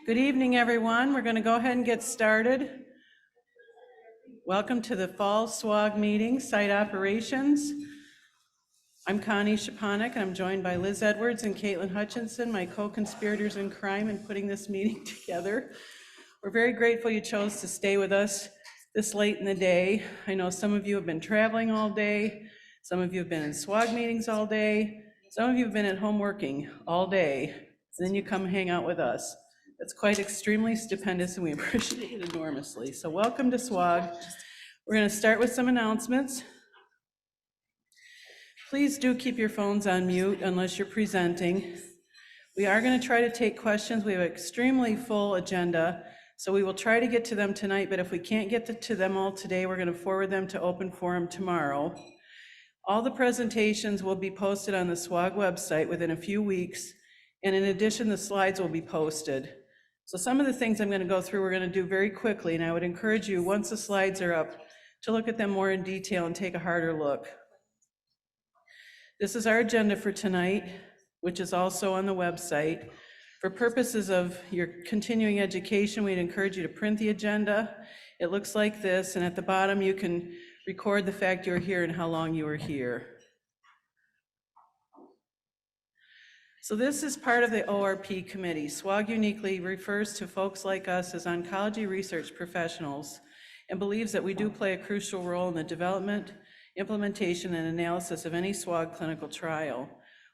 Good evening, everyone. We're going to go ahead and get started. Welcome to the Fall SWOG meeting, Site Operations. I'm Connie Shapanik, and I'm joined by Liz Edwards and Caitlin Hutchinson, my co-conspirators in crime in putting this meeting together. We're very grateful you chose to stay with us this late in the day. I know some of you have been traveling all day. Some of you have been in SWOG meetings all day. Some of you have been at home working all day. And then you come hang out with us. It's quite extremely stupendous and we appreciate it enormously. So welcome to SWOG. We're going to start with some announcements. Please do keep your phones on mute unless you're presenting. We are going to try to take questions. We have an extremely full agenda, so we will try to get to them tonight, but if we can't get to them all today, we're going to forward them to open forum tomorrow. All the presentations will be posted on the SWOG website within a few weeks, and in addition, the slides will be posted. So some of the things I'm going to go through, we're going to do very quickly, and I would encourage you, once the slides are up, to look at them more in detail and take a harder look. This is our agenda for tonight, which is also on the website. For purposes of your continuing education, we'd encourage you to print the agenda. It looks like this, and at the bottom you can record the fact you're here and how long you were here. So this is part of the ORP committee. SWOG uniquely refers to folks like us as oncology research professionals and believes that we do play a crucial role in the development, implementation, and analysis of any SWOG clinical trial.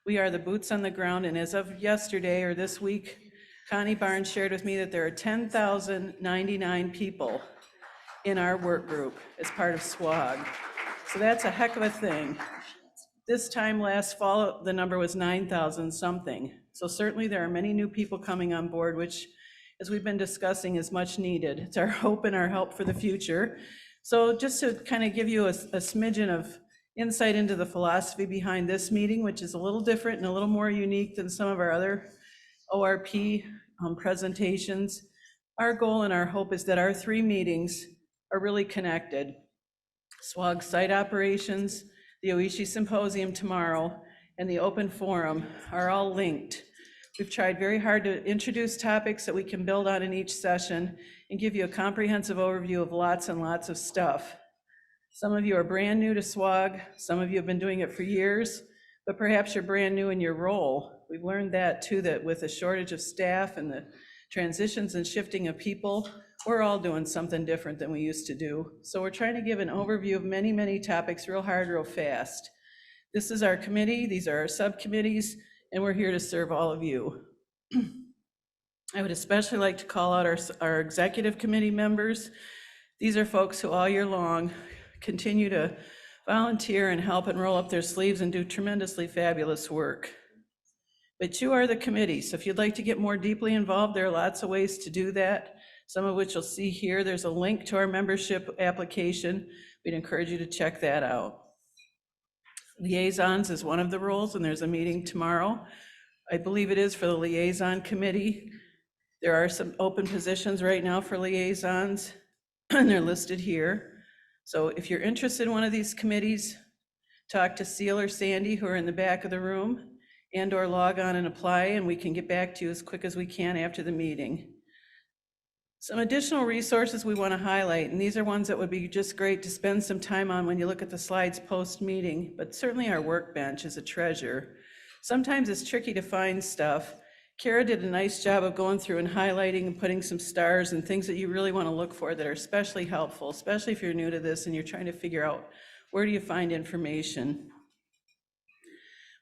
We are the boots on the ground, and as of yesterday or this week, Connie Barnes shared with me that there are 10,099 people in our work group as part of SWOG. So that's a heck of a thing. This time last fall, the number was 9,000 something. So certainly there are many new people coming on board, which, as we've been discussing, is much needed. It's our hope and our help for the future. So just to kind of give you a smidgen of insight into the philosophy behind this meeting, which is a little different and a little more unique than some of our other ORP presentations. Our goal and our hope is that our three meetings are really connected. SWOG Site Operations, the Oishi Symposium tomorrow, and the Open Forum are all linked. We've tried very hard to introduce topics that we can build on in each session and give you a comprehensive overview of lots and lots of stuff. Some of you are brand new to SWOG, some of you have been doing it for years, but perhaps you're brand new in your role. We've learned that too, that with a shortage of staff and the transitions and shifting of people, we're all doing something different than we used to do. So we're trying to give an overview of many, many topics real hard, real fast. This is our committee, these are our subcommittees, and we're here to serve all of you. I would especially like to call out our executive committee members. These are folks who all year long continue to volunteer and help and roll up their sleeves and do tremendously fabulous work. But you are the committee, so if you'd like to get more deeply involved, there are lots of ways to do that, some of which you'll see here. There's a link to our membership application. We'd encourage you to check that out. Liaisons is one of the roles, and there's a meeting tomorrow. I believe it is for the liaison committee. There are some open positions right now for liaisons, and they're listed here. So if you're interested in one of these committees, talk to Seal or Sandy, who are in the back of the room, and or log on and apply, and we can get back to you as quick as we can after the meeting. Some additional resources we want to highlight, and these are ones that would be just great to spend some time on when you look at the slides post-meeting, but certainly our workbench is a treasure. Sometimes it's tricky to find stuff. Kara did a nice job of going through and highlighting and putting some stars and things that you really want to look for that are especially helpful, especially if you're new to this and you're trying to figure out where do you find information.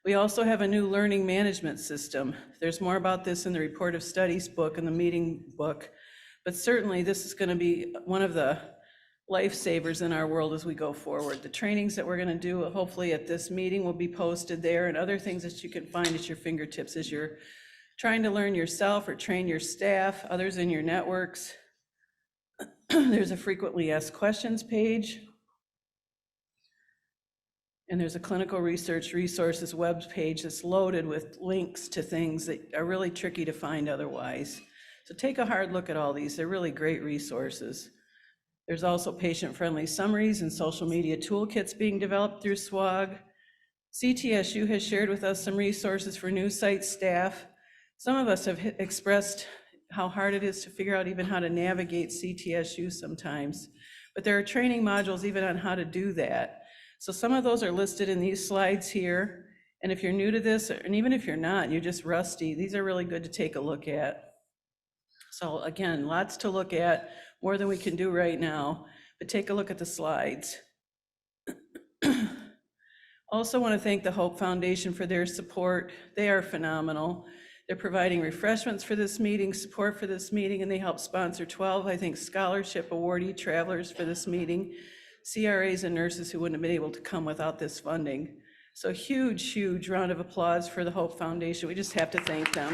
We also have a new learning management system. There's more about this in the report of studies book and the meeting book, but certainly this is going to be one of the lifesavers in our world as we go forward. The trainings that we're going to do hopefully at this meeting will be posted there, and other things that you can find at your fingertips as you're trying to learn yourself or train your staff, others in your networks. There's a frequently asked questions page. And there's a clinical research resources web page that's loaded with links to things that are really tricky to find otherwise. So take a hard look at all these. They're really great resources. There's also patient-friendly summaries and social media toolkits being developed through SWOG. CTSU has shared with us some resources for new site staff. Some of us have expressed how hard it is to figure out even how to navigate CTSU sometimes. But there are training modules even on how to do that. So some of those are listed in these slides here. And if you're new to this, and even if you're not, you're just rusty, these are really good to take a look at. So again, lots to look at, more than we can do right now, but take a look at the slides. Also want to thank the Hope Foundation for their support. They are phenomenal. They're providing refreshments for this meeting, support for this meeting, and they help sponsor 12, I think, scholarship awardee travelers for this meeting, CRAs and nurses who wouldn't have been able to come without this funding. So huge, huge round of applause for the Hope Foundation. We just have to thank them.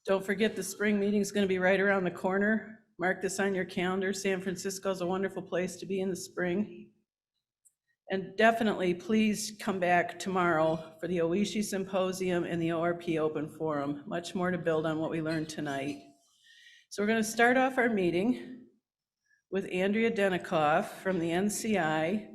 Don't forget the spring meeting is going to be right around the corner. Mark this on your calendar. San Francisco is a wonderful place to be in the spring. And definitely, please come back tomorrow for the OISHI Symposium and the ORP Open Forum. Much more to build on what we learned tonight. So we're going to start off our meeting with Andrea Denikoff from the NCI,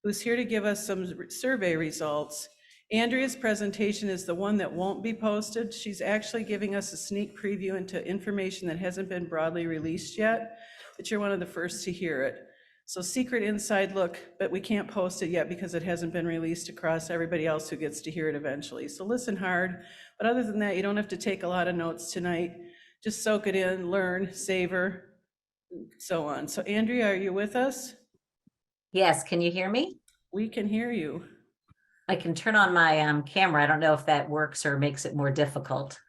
who's here to give us some survey results. Andrea's presentation is the one that won't be posted. She's actually giving us a sneak preview into information that hasn't been broadly released yet, but you're one of the first to hear it. So secret inside look, but we can't post it yet because it hasn't been released across everybody else who gets to hear it eventually. So listen hard, but other than that, you don't have to take a lot of notes tonight. Just soak it in, learn, savor, so on. So Andrea, are you with us? Yes, can you hear me? We can hear you. I can turn on my camera. I don't know if that works or makes it more difficult.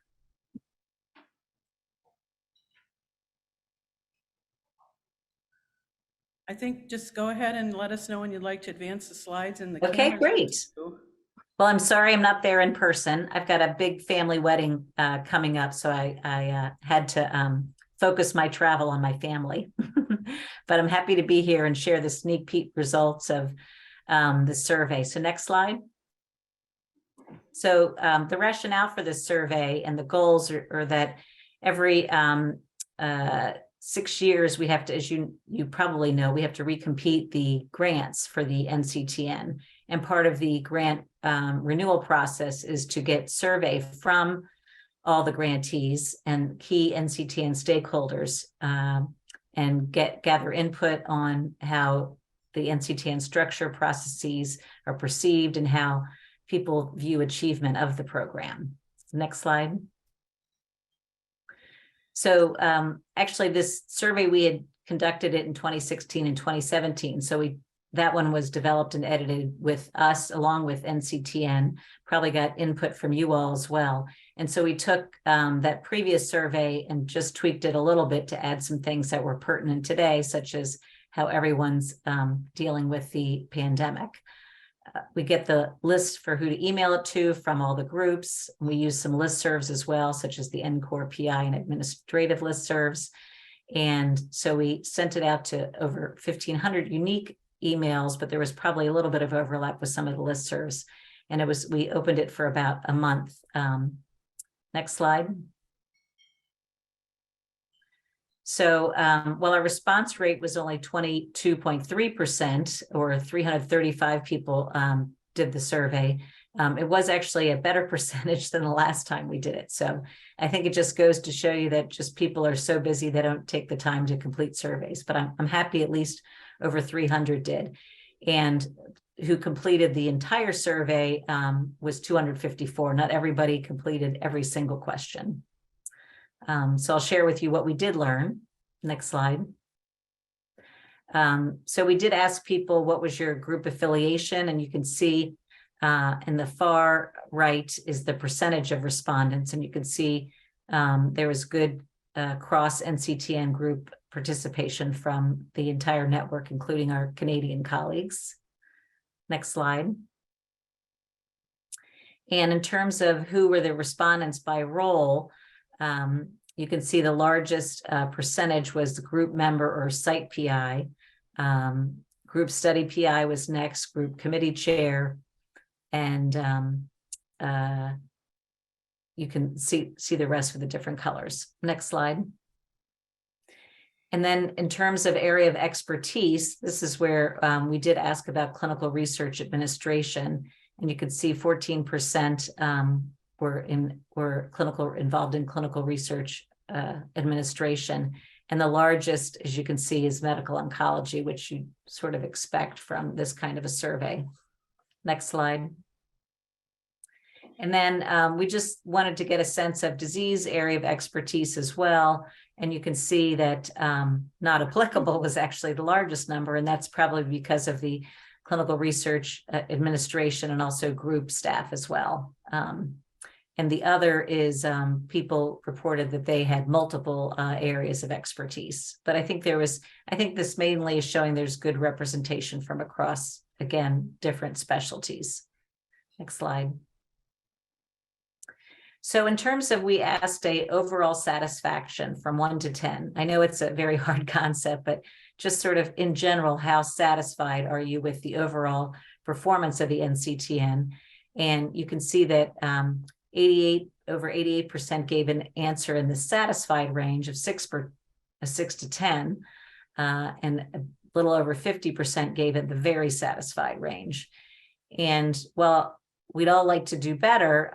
I think just go ahead and let us know when you'd like to advance the slides and the Okay, great. Well, I'm sorry I'm not there in person. I've got a big family wedding coming up, so I had to focus my travel on my family. But I'm happy to be here and share the sneak peek results of the survey. So next slide. So the rationale for this survey and the goals are that every 6 years we have to, as you probably know, we have to recompete the grants for the NCTN. And part of the grant renewal process is to get survey from all the grantees and key NCTN stakeholders and gather input on how the NCTN structure processes are perceived and how people view achievement of the program. Next slide. So actually this survey, we had conducted it in 2016 and 2017. So that one was developed and edited with us along with NCTN, probably got input from you all as well. And so we took that previous survey and just tweaked it a little bit to add some things that were pertinent today, such as how everyone's dealing with the pandemic. We get the list for who to email it to from all the groups. We use some listservs as well, such as the NCORE PI and administrative listservs. And so we sent it out to over 1,500 unique emails, but there was probably a little bit of overlap with some of the listservs. And we opened it for about a month. Next slide. So while our response rate was only 22.3%, or 335 people did the survey, it was actually a better percentage than the last time we did it. So I think it just goes to show you that just people are so busy they don't take the time to complete surveys. But I'm happy at least over 300 did. And who completed the entire survey was 254. Not everybody completed every single question. So I'll share with you what we did learn. Next slide. So we did ask people, what was your group affiliation? And you can see in the far right is the percentage of respondents. And you can see there was good cross NCTN group participation from the entire network, including our Canadian colleagues. Next slide. And in terms of who were the respondents by role, you can see the largest percentage was the group member or site PI. Group study PI was next, group committee chair. And you can see the rest of the different colors. Next slide. And then in terms of area of expertise, this is where we did ask about clinical research administration. And you could see 14% were involved in clinical research administration. And the largest, as you can see, is medical oncology, which you sort of expect from this kind of a survey. Next slide. And then we just wanted to get a sense of disease area of expertise as well. And you can see that not applicable was actually the largest number, and that's probably because of the clinical research administration and also group staff as well. And the other is people reported that they had multiple areas of expertise. But I think this mainly is showing there's good representation from across, again, different specialties. Next slide. So in terms of, we asked a overall satisfaction from 1 to 10. I know it's a very hard concept, but just sort of in general, how satisfied are you with the overall performance of the NCTN? And you can see that over 88% gave an answer in the satisfied range of 6 to 10, and a little over 50% gave it the very satisfied range. And well, we'd all like to do better.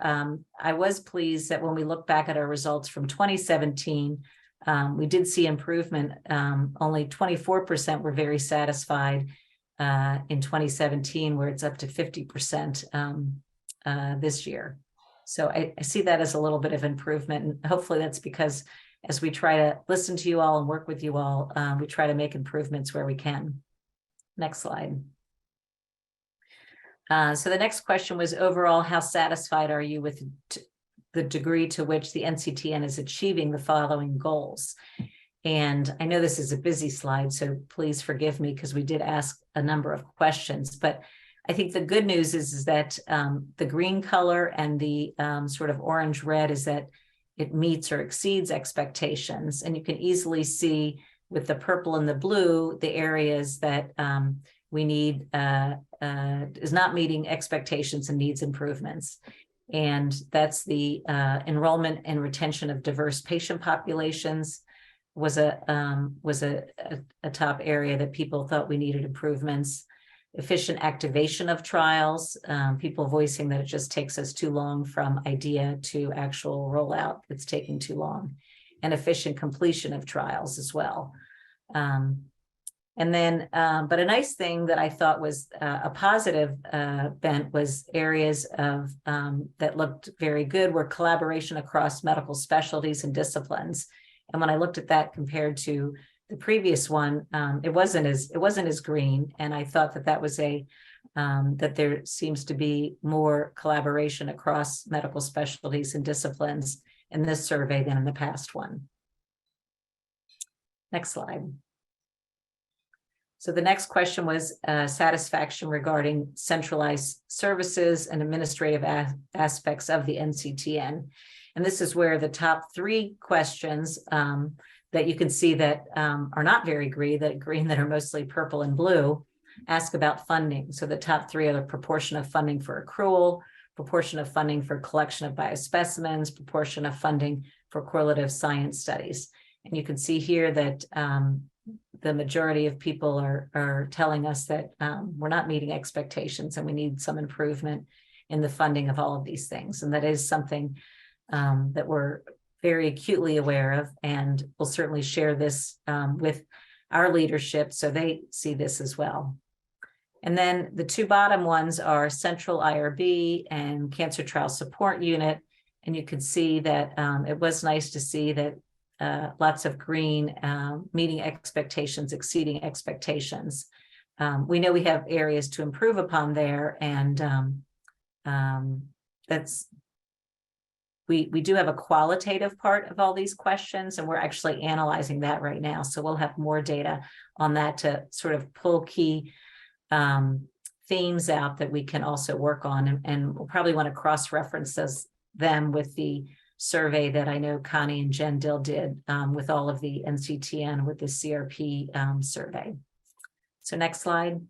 I was pleased that when we look back at our results from 2017, we did see improvement. Only 24% were very satisfied in 2017, where it's up to 50% this year. So I see that as a little bit of improvement. And hopefully that's because as we try to listen to you all and work with you all, we try to make improvements where we can. Next slide. So the next question was, overall, how satisfied are you with the degree to which the NCTN is achieving the following goals? And I know this is a busy slide, so please forgive me because we did ask a number of questions. But I think the good news is that the green color and the sort of orange-red is that it meets or exceeds expectations. And you can easily see with the purple and the blue, the areas that we need is not meeting expectations and needs improvements. And that's the enrollment and retention of diverse patient populations was a top area that people thought we needed improvements. Efficient activation of trials, people voicing that it just takes us too long from idea to actual rollout. It's taking too long. And efficient completion of trials as well. And then, but a nice thing that I thought was a positive bent was areas of that looked very good were collaboration across medical specialties and disciplines. And when I looked at that compared to the previous one, it wasn't as green. And I thought that was that there seems to be more collaboration across medical specialties and disciplines in this survey than in the past one. Next slide. So the next question was satisfaction regarding centralized services and administrative aspects of the NCTN. And this is where the top 3 questions that you can see that are not very green, that are mostly purple and blue, ask about funding. So the top 3 are the proportion of funding for accrual, proportion of funding for collection of biospecimens, proportion of funding for correlative science studies. And you can see here that the majority of people are telling us that we're not meeting expectations and we need some improvement in the funding of all of these things. And that is something that we're very acutely aware of, and we'll certainly share this with our leadership so they see this as well. And then the 2 bottom ones are Central IRB and Cancer Trial Support Unit. And you can see that it was nice to see that lots of green, meeting expectations, exceeding expectations. We know we have areas to improve upon there, and we do have a qualitative part of all these questions, and we're actually analyzing that right now. So we'll have more data on that to sort of pull key themes out that we can also work on, and we'll probably want to cross-reference them with the survey that I know Connie and Jen Dill did with all of the NCTN with the CRP survey. So next slide.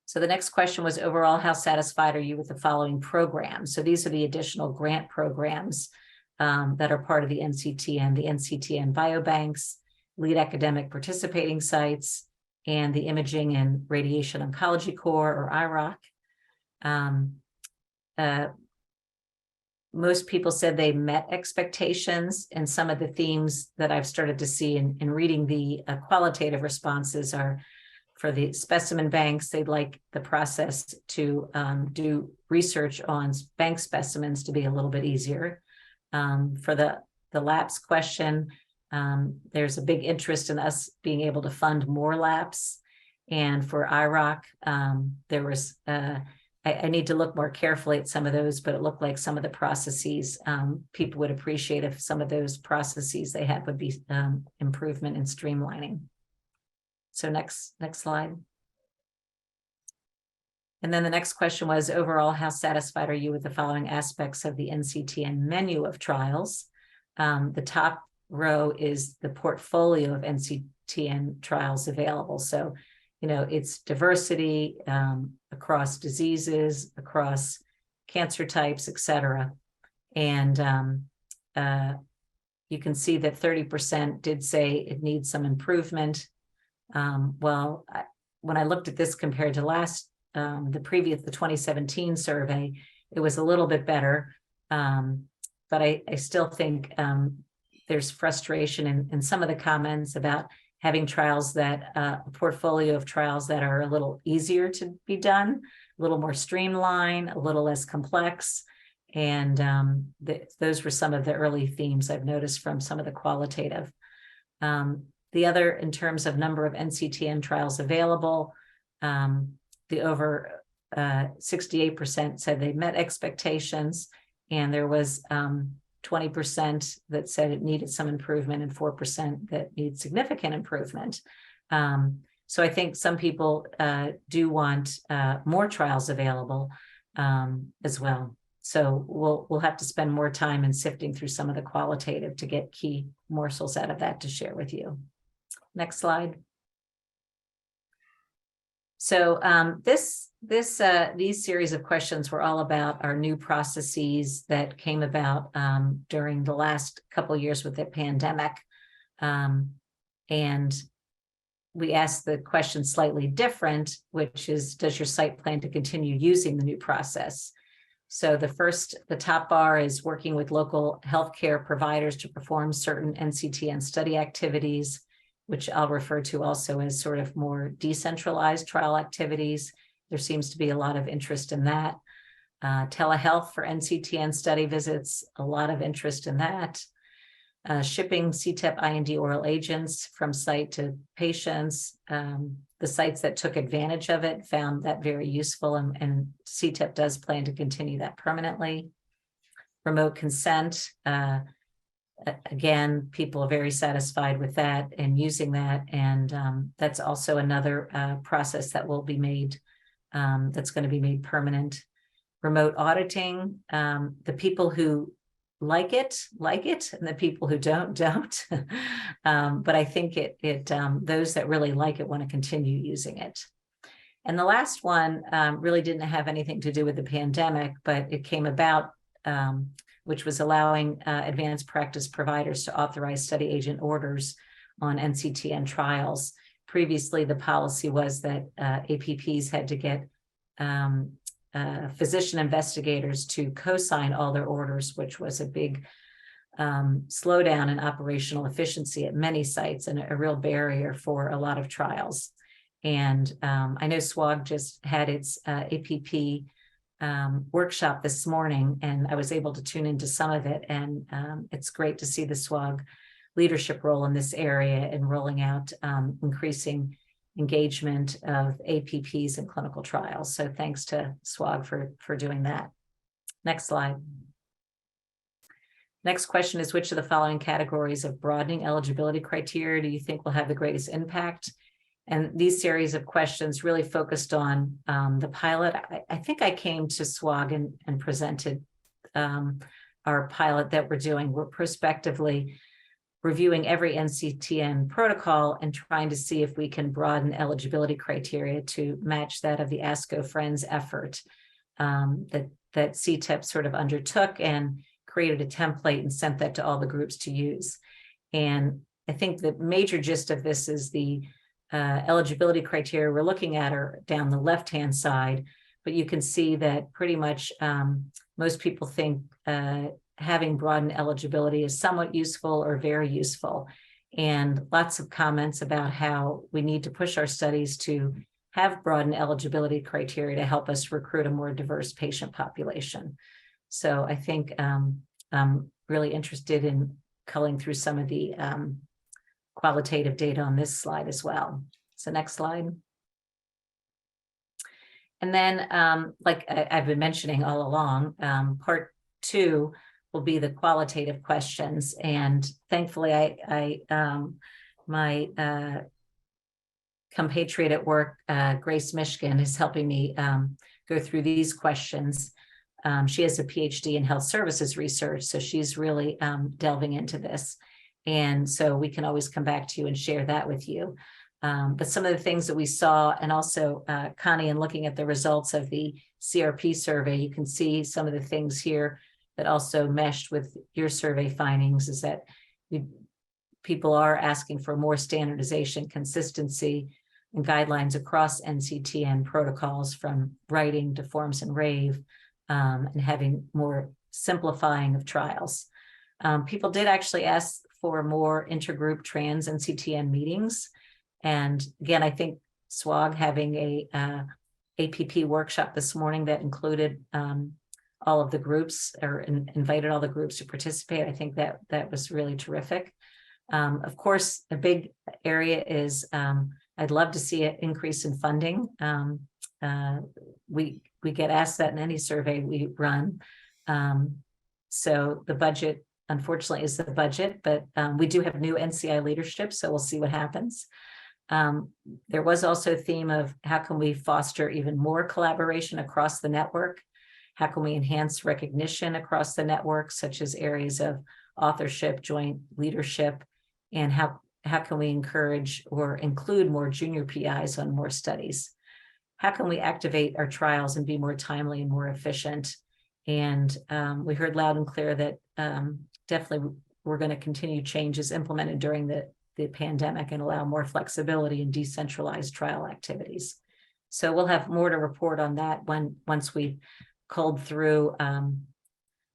So the next question was, overall, how satisfied are you with the following programs? So these are the additional grant programs that are part of the NCTN biobanks, lead academic participating sites, and the Imaging and Radiation Oncology Corps, or IROC. most people said they met expectations, and some of the themes that I've started to see in reading the qualitative responses are for the specimen banks. They'd like the process to do research on bank specimens to be a little bit easier. For the lapse question, there's a big interest in us being able to fund more lapse. And for IROC, there was, I need to look more carefully at some of those, but it looked like some of the processes, people would appreciate if some of those processes they had would be improvement in streamlining. So next slide. And then the next question was, overall, how satisfied are you with the following aspects of the NCTN menu of trials? The top row is the portfolio of NCTN trials available. So, you know, it's diversity across diseases, across cancer types, et cetera. And you can see that 30% did say it needs some improvement. When I looked at this compared to the 2017 survey, it was a little bit better. But I still think there's frustration in some of the comments about having trials that, a portfolio of trials that are a little easier to be done, a little more streamlined, a little less complex. And those were some of the early themes I've noticed from some of the qualitative. The other, in terms of number of NCTN trials available, the over 68% said they met expectations, and there was 20% that said it needed some improvement and 4% that need significant improvement. So I think some people do want more trials available as well. So we'll have to spend more time in sifting through some of the qualitative to get key morsels out of that to share with you. Next slide. So these series of questions were all about our new processes that came about during the last couple of years with the pandemic. And we asked the question slightly different, which is, does your site plan to continue using the new process? So the top bar is working with local healthcare providers to perform certain NCTN study activities, which I'll refer to also as sort of more decentralized trial activities. There seems to be a lot of interest in that. Telehealth for NCTN study visits, a lot of interest in that. Shipping CTEP IND oral agents from site to patients. The sites that took advantage of it found that very useful, and CTEP does plan to continue that permanently. Remote consent. Again, people are very satisfied with that and using that. And that's also another process that will be made, that's going to be made permanent. Remote auditing, the people who like it, and the people who don't. But I think those that really like it want to continue using it. And the last one really didn't have anything to do with the pandemic, but it came about, which was allowing advanced practice providers to authorize study agent orders on NCTN trials. Previously, the policy was that APPs had to get physician investigators to co-sign all their orders, which was a big slowdown in operational efficiency at many sites and a real barrier for a lot of trials. And I know SWOG just had its APP workshop this morning, and I was able to tune into some of it. And it's great to see the SWOG leadership role in this area and rolling out increasing engagement of APPs in clinical trials. So thanks to SWOG for doing that. Next slide. Next question is, which of the following categories of broadening eligibility criteria do you think will have the greatest impact? And these series of questions really focused on the pilot. I think I came to SWOG and presented our pilot that we're doing. We're prospectively reviewing every NCTN protocol and trying to see if we can broaden eligibility criteria to match that of the ASCO Friends effort that CTEP sort of undertook and created a template and sent that to all the groups to use. And I think the major gist of this is the eligibility criteria we're looking at are down the left-hand side, but you can see that pretty much most people think having broadened eligibility is somewhat useful or very useful. And lots of comments about how we need to push our studies to have broadened eligibility criteria to help us recruit a more diverse patient population. So I think I'm really interested in culling through some of the qualitative data on this slide as well. So next slide. And then, like I've been mentioning all along, part 2 will be the qualitative questions. And thankfully, my compatriot at work, Grace Mishkin, is helping me go through these questions. She has a PhD in health services research, so she's really delving into this. And so we can always come back to you and share that with you. But some of the things that we saw, and also Connie, in looking at the results of the CRP survey, you can see some of the things here that also meshed with your survey findings, is that people are asking for more standardization, consistency, and guidelines across NCTN protocols, from writing to forms and rave, and having more simplifying of trials. People did actually ask for more intergroup trans NCTN meetings. And again, I think SWOG having a APP workshop this morning that included all of the groups, or invited all the groups to participate. I think that was really terrific. Of course, a big area is I'd love to see an increase in funding. We get asked that in any survey we run. So the budget, unfortunately, is the budget, but we do have new NCI leadership, so we'll see what happens. There was also a theme of how can we foster even more collaboration across the network? How can we enhance recognition across the network, such as areas of authorship, joint leadership, and how can we encourage or include more junior PIs on more studies? How can we activate our trials and be more timely and more efficient? And we heard loud and clear that definitely we're going to continue changes implemented during the pandemic and allow more flexibility and decentralized trial activities. So we'll have more to report on that once we've culled through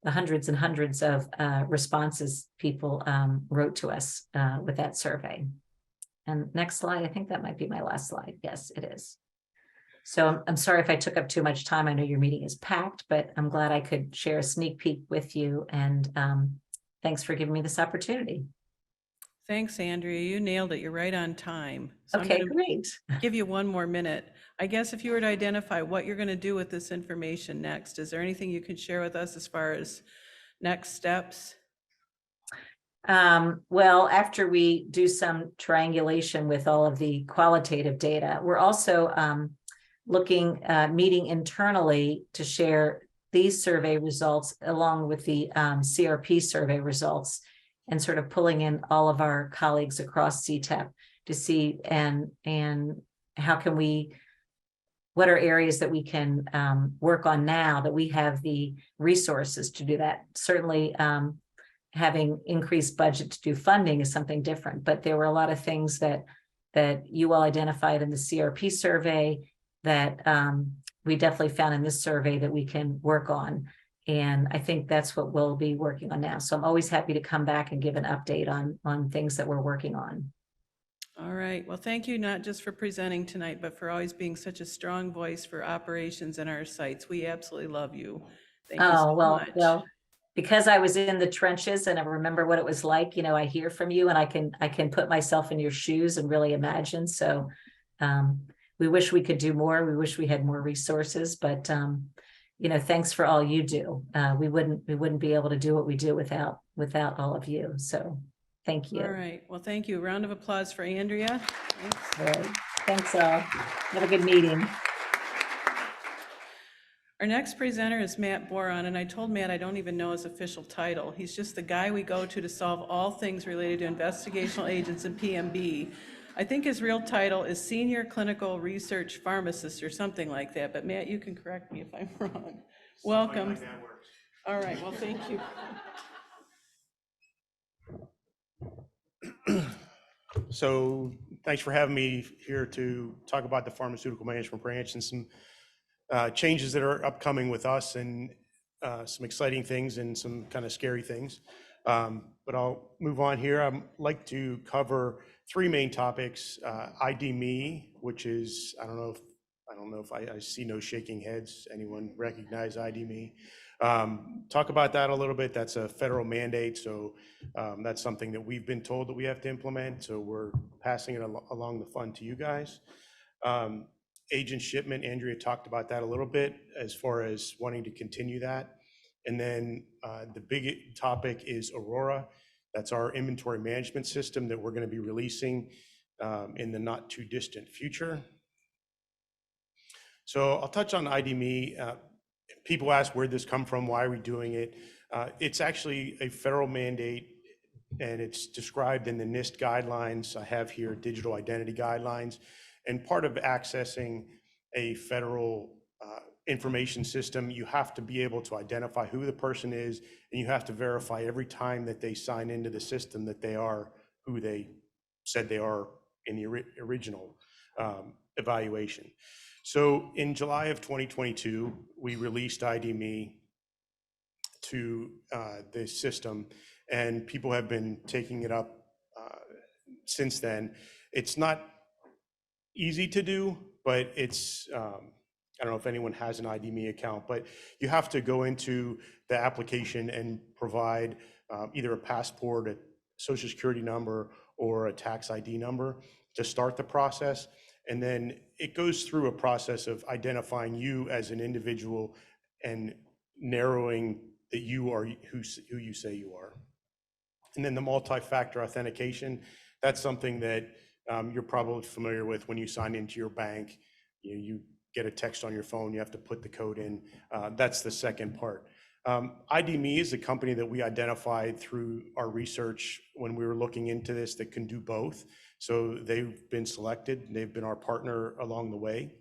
the hundreds and hundreds of responses people wrote to us with that survey. And next slide, I think that might be my last slide. Yes, it is. So I'm sorry if I took up too much time. I know your meeting is packed, but I'm glad I could share a sneak peek with you. And thanks for giving me this opportunity. Thanks, Andrea. You nailed it. You're right on time. So okay, I'm great. Give you one more minute. I guess if you were to identify what you're going to do with this information next, is there anything you can share with us as far as next steps? Well, after we do some triangulation with all of the qualitative data, we're also meeting internally to share these survey results along with the CRP survey results, and sort of pulling in all of our colleagues across CTEP to see and how can we, what are areas that we can work on now that we have the resources to do that. Certainly having increased budget to do funding is something different, but there were a lot of things that you all identified in the CRP survey that we definitely found in this survey that we can work on. And I think that's what we'll be working on now. So I'm always happy to come back and give an update on things that we're working on. All right. Well, thank you not just for presenting tonight, but for always being such a strong voice for operations in our sites. We absolutely love you. Thank you so much. Well, because I was in the trenches and I remember what it was like, you know, I hear from you and I can put myself in your shoes and really imagine. So we wish we could do more. We wish we had more resources, but you know, thanks for all you do. We wouldn't be able to do what we do without all of you. So thank you. All right. Well, thank you. Round of applause for Andrea. Thanks. All right. Thanks all. Have a good meeting. Our next presenter is Matt Boron, and I told Matt I don't even know his official title. He's just the guy we go to solve all things related to investigational agents and PMB. I think his real title is Senior Clinical Research Pharmacist or something like that, but Matt, you can correct me if I'm wrong. Welcome. Like that works. All right, well, thank you. So thanks for having me here to talk about the pharmaceutical management branch and some changes that are upcoming with us, and some exciting things and some kind of scary things. But I'll move on here. I'd like to cover three main topics. ID Me, which is, I don't know if I see no shaking heads. Anyone recognize ID Me? Talk about that a little bit. That's a federal mandate, so that's something that we've been told that we have to implement. So we're passing it along the fund to you guys. Agent shipment, Andrea talked about that a little bit as far as wanting to continue that. And then the big topic is Aurora. That's our inventory management system that we're going to be releasing in the not too distant future. So I'll touch on ID Me. People ask where'd this come from, why are we doing it? It's actually a federal mandate, and it's described in the NIST guidelines. I have here digital identity guidelines. And part of accessing a federal information system, you have to be able to identify who the person is, and you have to verify every time that they sign into the system that they are who they said they are in the original evaluation. So in July of 2022, we released ID Me to the system, and people have been taking it up since then. It's not easy to do, but it's, I don't know if anyone has an ID Me account, but you have to go into the application and provide either a passport, a social security number, or a tax ID number to start the process. And then it goes through a process of identifying you as an individual and narrowing that you are who you say you are. And then the multi-factor authentication, that's something that you're probably familiar with when you sign into your bank. You get a text on your phone, you have to put the code in. That's the second part. ID Me is a company that we identified through our research when we were looking into this that can do both. So they've been selected, and they've been our partner along the way.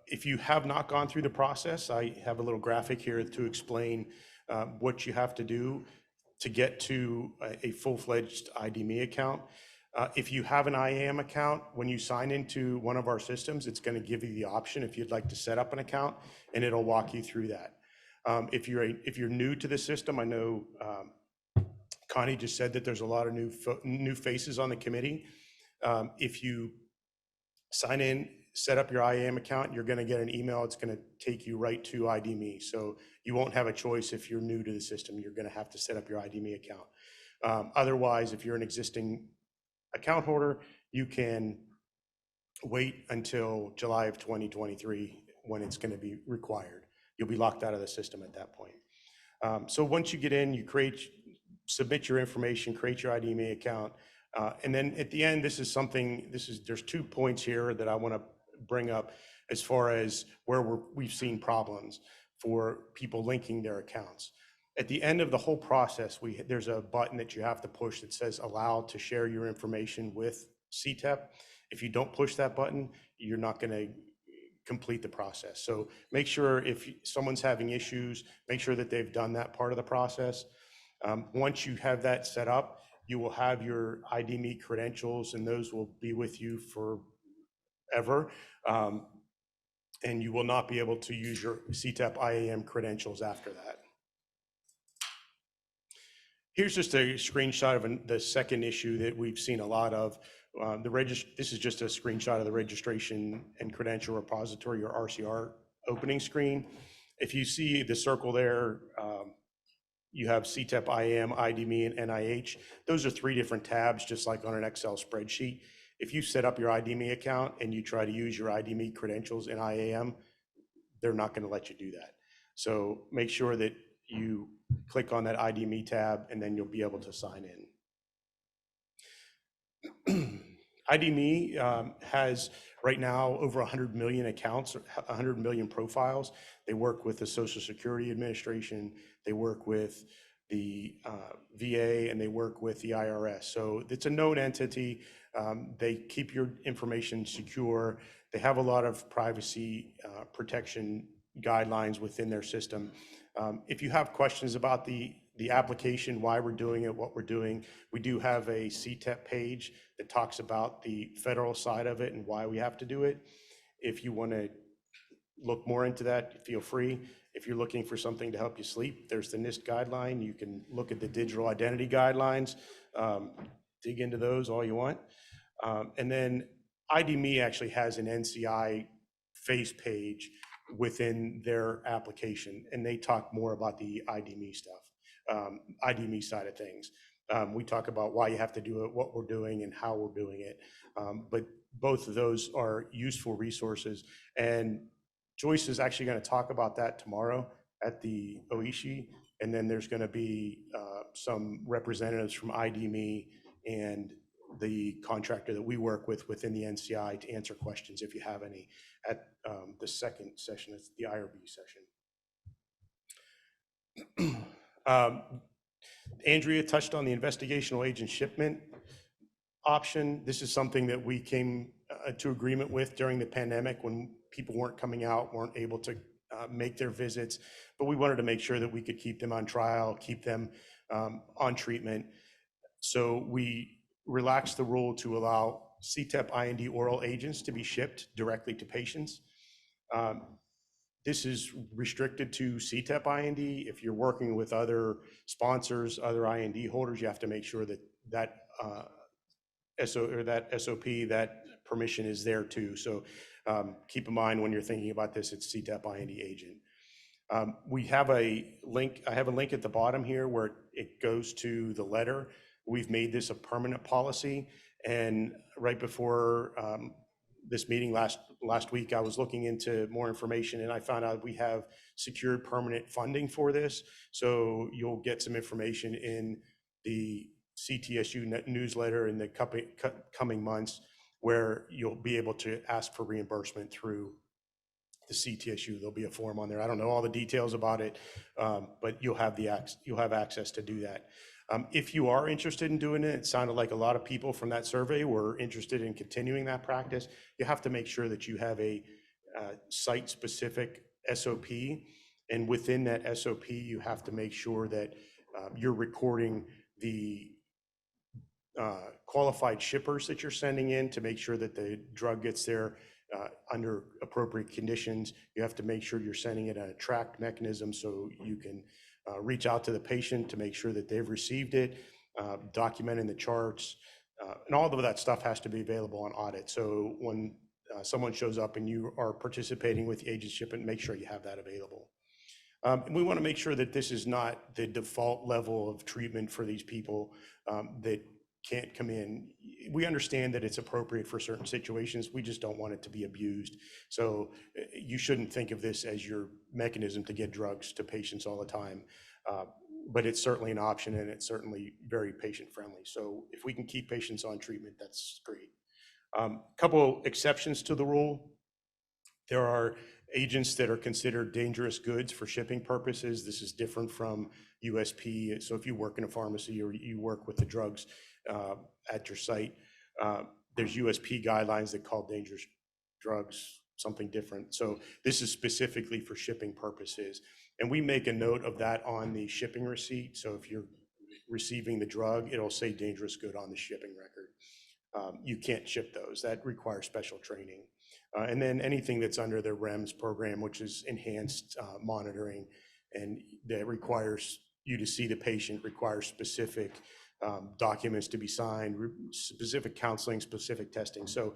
If you have not gone through the process, I have a little graphic here to explain what you have to do to get to a full-fledged ID Me account. If you have an IAM account, when you sign into one of our systems, it's going to give you the option if you'd like to set up an account, and it'll walk you through that. If you're new to the system, I know Connie just said that there's a lot of new faces on the committee. If you sign in, set up your IAM account, you're going to get an email. It's going to take you right to ID Me. So you won't have a choice if you're new to the system. You're going to have to set up your ID Me account. Otherwise, if you're an existing account holder, you can wait until July of 2023 when it's going to be required. You'll be locked out of the system at that point. So once you get in, you submit your information, create your ID Me account, and then at the end, there's 2 points here that I want to bring up as far as where we've seen problems for people linking their accounts. At the end of the whole process, there's a button that you have to push that says allow to share your information with CTEP. If you don't push that button, you're not going to complete the process. So make sure if someone's having issues, make sure that they've done that part of the process. Once you have that set up, you will have your ID Me credentials, and those will be with you forever. And you will not be able to use your CTEP IAM credentials after that. Here's just a screenshot of the second issue that we've seen a lot of. This is just a screenshot of the registration and credential repository, or RCR, opening screen. If you see the circle there, you have CTEP, IAM, ID Me, and NIH. Those are 3 different tabs, just like on an Excel spreadsheet. If you set up your ID Me account and you try to use your ID Me credentials in IAM, they're not going to let you do that. So make sure that you click on that ID Me tab, and then you'll be able to sign in. ID Me has right now over 100 million accounts, 100 million profiles. They work with the Social Security Administration, they work with the VA, and they work with the IRS. So it's a known entity. They keep your information secure. They have a lot of privacy protection guidelines within their system. If you have questions about the application, why we're doing it, what we're doing, we do have a CTEP page that talks about the federal side of it and why we have to do it. If you want to look more into that, feel free. If you're looking for something to help you sleep, there's the NIST guideline. You can look at the digital identity guidelines, dig into those all you want. And then ID.me actually has an NCI face page within their application, and they talk more about the ID.me stuff, ID.me side of things. We talk about why you have to do it, what we're doing, and how we're doing it. But both of those are useful resources. And Joyce is actually going to talk about that tomorrow at the OISHI. And then there's going to be some representatives from ID.me and the contractor that we work with within the NCI to answer questions if you have any at the second session. It's the IRB session. Andrea touched on the investigational agent shipment option. This is something that we came to agreement with during the pandemic when people weren't coming out, weren't able to make their visits, but we wanted to make sure that we could keep them on trial, keep them on treatment. So we relaxed the rule to allow CTEP IND oral agents to be shipped directly to patients. This is restricted to CTEP IND. If you're working with other sponsors, other IND holders, you have to make sure that that SOP, that permission is there too. So keep in mind when you're thinking about this, it's CTEP IND agent. We have a link, I have a link at the bottom here where it goes to the letter. We've made this a permanent policy, and right before this meeting last week, I was looking into more information, and I found out we have secured permanent funding for this. So you'll get some information in the CTSU newsletter in the coming months where you'll be able to ask for reimbursement through the CTSU. There'll be a form on there. I don't know all the details about it, but you'll have access to do that. If you are interested in doing it, it sounded like a lot of people from that survey were interested in continuing that practice. You have to make sure that you have a site-specific SOP, and within that SOP, you have to make sure that you're recording the qualified shippers that you're sending in to make sure that the drug gets there under appropriate conditions. You have to make sure you're sending it on a tracked mechanism so you can reach out to the patient to make sure that they've received it, documenting the charts, and all of that stuff has to be available on audit. So when someone shows up and you are participating with the agent shipment, make sure you have that available. And we want to make sure that this is not the default level of treatment for these people that can't come in. We understand that it's appropriate for certain situations. We just don't want it to be abused. So you shouldn't think of this as your mechanism to get drugs to patients all the time. But it's certainly an option, and it's certainly very patient friendly. So if we can keep patients on treatment, that's great. Couple exceptions to the rule. There are agents that are considered dangerous goods for shipping purposes. This is different from USP. So if you work in a pharmacy or you work with the drugs at your site, there's USP guidelines that call dangerous drugs something different. So this is specifically for shipping purposes. And we make a note of that on the shipping receipt. So if you're receiving the drug, it'll say dangerous good on the shipping record. You can't ship those. That requires special training. And then anything that's under the REMS program, which is enhanced monitoring, and that requires you to see the patient, requires specific documents to be signed, specific counseling, specific testing. So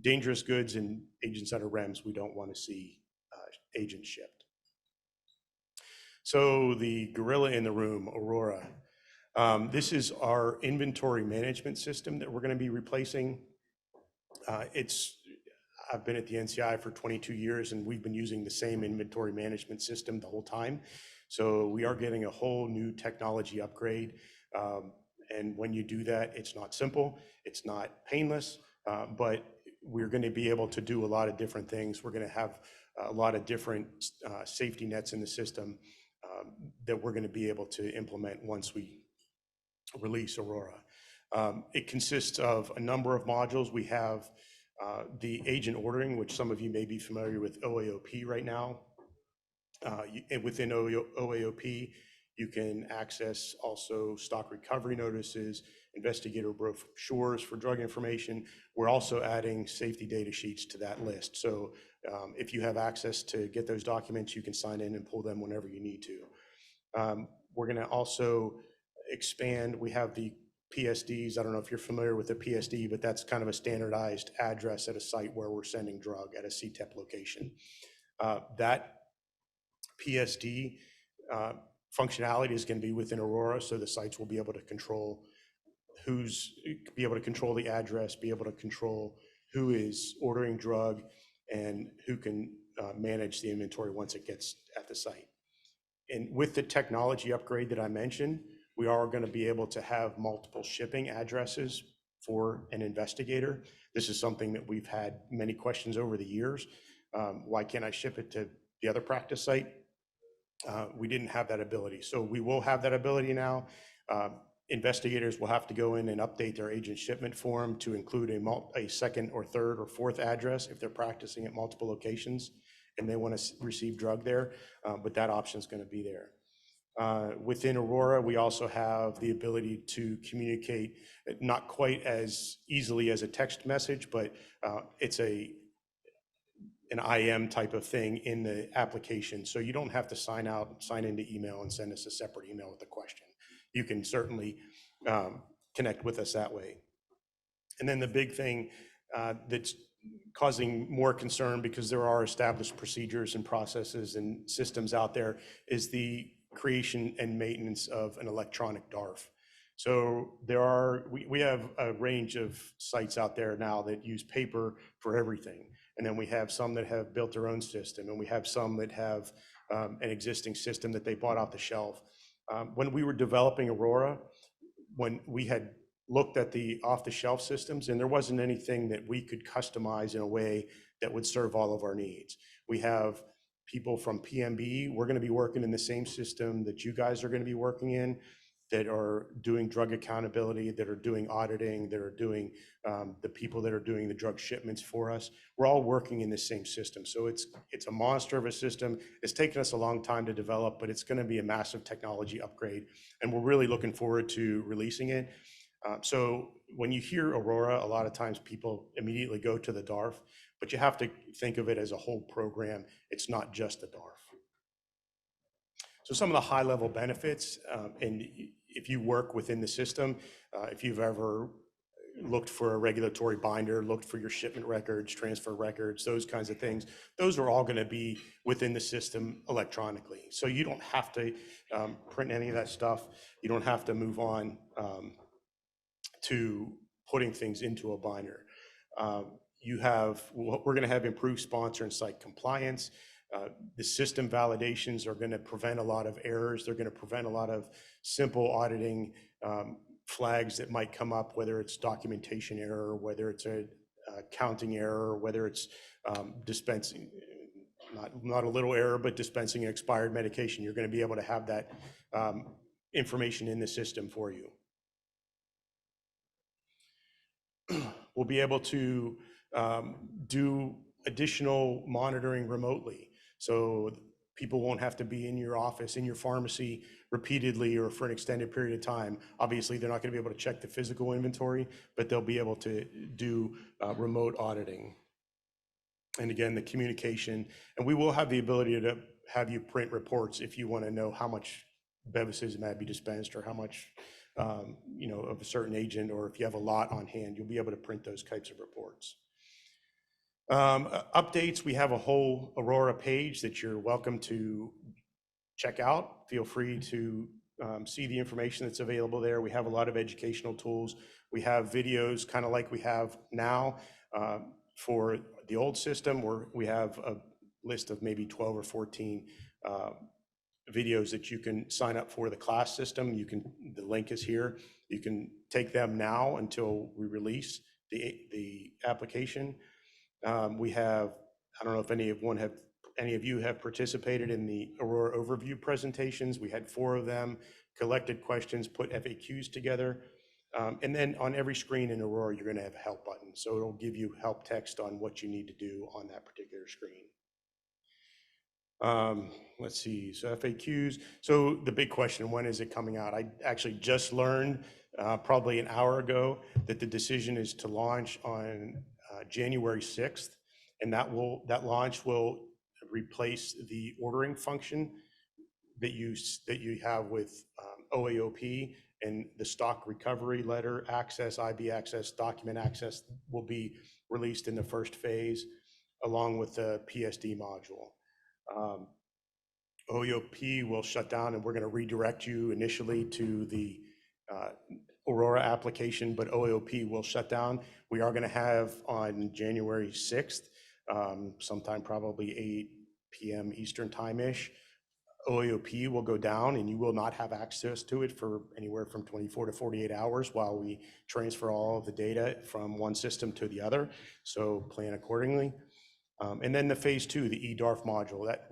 dangerous goods and agents under REMS, we don't want to see agents shipped. So the gorilla in the room, Aurora. This is our inventory management system that we're going to be replacing. I've been at the NCI for 22 years, and we've been using the same inventory management system the whole time. So we are getting a whole new technology upgrade. And when you do that, it's not simple, it's not painless, but we're going to be able to do a lot of different things. We're going to have a lot of different safety nets in the system that we're going to be able to implement once we release Aurora. It consists of a number of modules. We have the agent ordering, which some of you may be familiar with OAOP right now. And within OAOP, You can access also stock recovery notices, investigator brochures for drug information. We're also adding safety data sheets to that list. So if you have access to get those documents, you can sign in and pull them whenever you need to. We're going to also expand. We have the PSDs. I don't know if you're familiar with the PSD, but that's kind of a standardized address at a site where we're sending drug at a CTEP location. That PSD functionality is going to be within Aurora, so the sites will be able to control the address, be able to control who is ordering drug, and who can manage the inventory once it gets at the site. And with the technology upgrade that I mentioned, we are going to be able to have multiple shipping addresses for an investigator. This is something that we've had many questions over the years. Why can't I ship it to the other practice site? We didn't have that ability. So we will have that ability now. Investigators will have to go in and update their agent shipment form to include a second or third or fourth address if they're practicing at multiple locations and they want to receive drug there, but that option is going to be there. Within Aurora, we also have the ability to communicate, not quite as easily as a text message, but it's an IM type of thing in the application. So you don't have to sign into email and send us a separate email with a question. You can certainly connect with us that way. And then the big thing that's causing more concern, because there are established procedures and processes and systems out there, is the creation and maintenance of an electronic DARF. So we have a range of sites out there now that use paper for everything. And then we have some that have built their own system, and we have some that have an existing system that they bought off the shelf. When we were developing Aurora, when we had looked at the off-the-shelf systems, and there wasn't anything that we could customize in a way that would serve all of our needs. We have people from PMB, we're going to be working in the same system that you guys are going to be working in, that are doing drug accountability, that are doing auditing, that are doing the people that are doing the drug shipments for us. We're all working in the same system. So it's a monster of a system. It's taken us a long time to develop, but it's going to be a massive technology upgrade. And we're really looking forward to releasing it. So when you hear Aurora, a lot of times people immediately go to the DARF, but you have to think of it as a whole program. It's not just the DARF. So some of the high-level benefits, and if you work within the system, if you've ever looked for a regulatory binder, looked for your shipment records, transfer records, those kinds of things, those are all going to be within the system electronically. So you don't have to print any of that stuff. You don't have to move on to putting things into a binder. We're going to have improved sponsor and site compliance. The system validations are going to prevent a lot of errors. They're going to prevent a lot of simple auditing flags that might come up, whether it's documentation error, whether it's a counting error, whether it's dispensing, not a little error, but dispensing an expired medication. You're going to be able to have that information in the system for you. We'll be able to do additional monitoring remotely. So people won't have to be in your office, in your pharmacy repeatedly or for an extended period of time. Obviously, they're not going to be able to check the physical inventory, but they'll be able to do remote auditing. And again, the communication, and we will have the ability to have you print reports if you want to know how much bevacizumab be dispensed or how much of a certain agent, or if you have a lot on hand, you'll be able to print those types of reports. Updates, we have a whole Aurora page that you're welcome to check out. Feel free to see the information that's available there. We have a lot of educational tools. We have videos kind of like we have now for the old system, where we have a list of maybe 12 or 14 videos that you can sign up for the class system. The link is here. You can take them now until we release the application. We have, I don't know if any of you have participated in the Aurora overview presentations. We had 4 of them, collected questions, put FAQs together. And then on every screen in Aurora, you're going to have a help button. So it'll give you help text on what you need to do on that particular screen. Let's see, so FAQs. So the big question, when is it coming out? I actually just learned probably an hour ago that the decision is to launch on January 6th, and that launch will replace the ordering function that you have with OAOP, and the stock recovery letter access, IB access, document access will be released in the first phase, along with the PSD module. OAOP will shut down, and we're going to redirect you initially to the Aurora application, but OAOP will shut down. We are going to have on January 6th, sometime probably 8 p.m. Eastern time-ish, OAOP will go down, and you will not have access to it for anywhere from 24 to 48 hours while we transfer all of the data from one system to the other. So plan accordingly. And then the phase 2, the eDARF module, that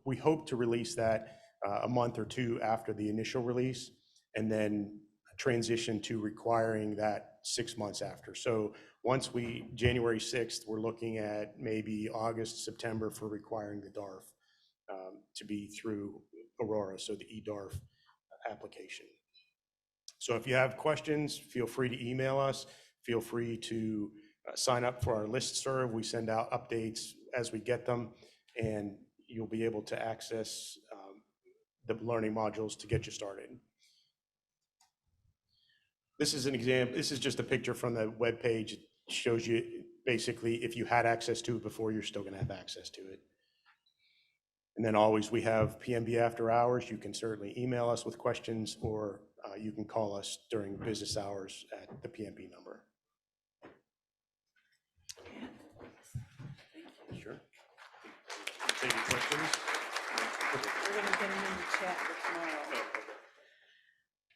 we hope to release that a month or two after the initial release, and then transition to requiring that 6 months after. So once January 6th, we're looking at maybe August, September for requiring the DARF to be through Aurora, so the eDARF application. So if you have questions, feel free to email us. Feel free to sign up for our listserv. We send out updates as we get them, and you'll be able to access the learning modules to get you started. This is an example. This is just a picture from the web page. It shows you basically if you had access to it before, you're still going to have access to it. And then always we have PMB after hours. You can certainly email us with questions, or you can call us during business hours at the PMB number. Sure. Take any questions? We're going to get them in the chat for tomorrow.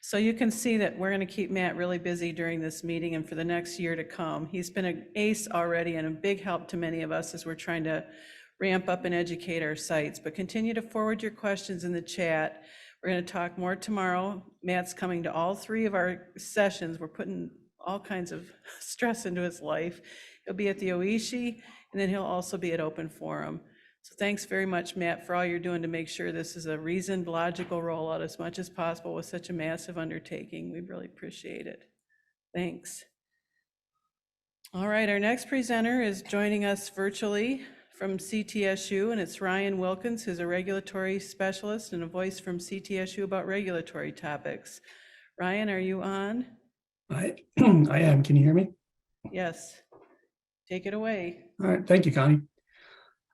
So you can see that we're going to keep Matt really busy during this meeting and for the next year to come. He's been an ace already and a big help to many of us as we're trying to ramp up and educate our sites. But continue to forward your questions in the chat. We're going to talk more tomorrow. Matt's coming to all 3 of our sessions. We're putting all kinds of stress into his life. He'll be at the Oishi, and then he'll also be at Open Forum. So thanks very much, Matt, for all you're doing to make sure this is a reasoned, logical rollout as much as possible with such a massive undertaking. We really appreciate it. Thanks. All right, our next presenter is joining us virtually from CTSU, and it's Ryan Wilkins, who's a regulatory specialist and a voice from CTSU about regulatory topics. Ryan, are you on? I am. Can you hear me? Yes. Take it away. All right. Thank you, Connie.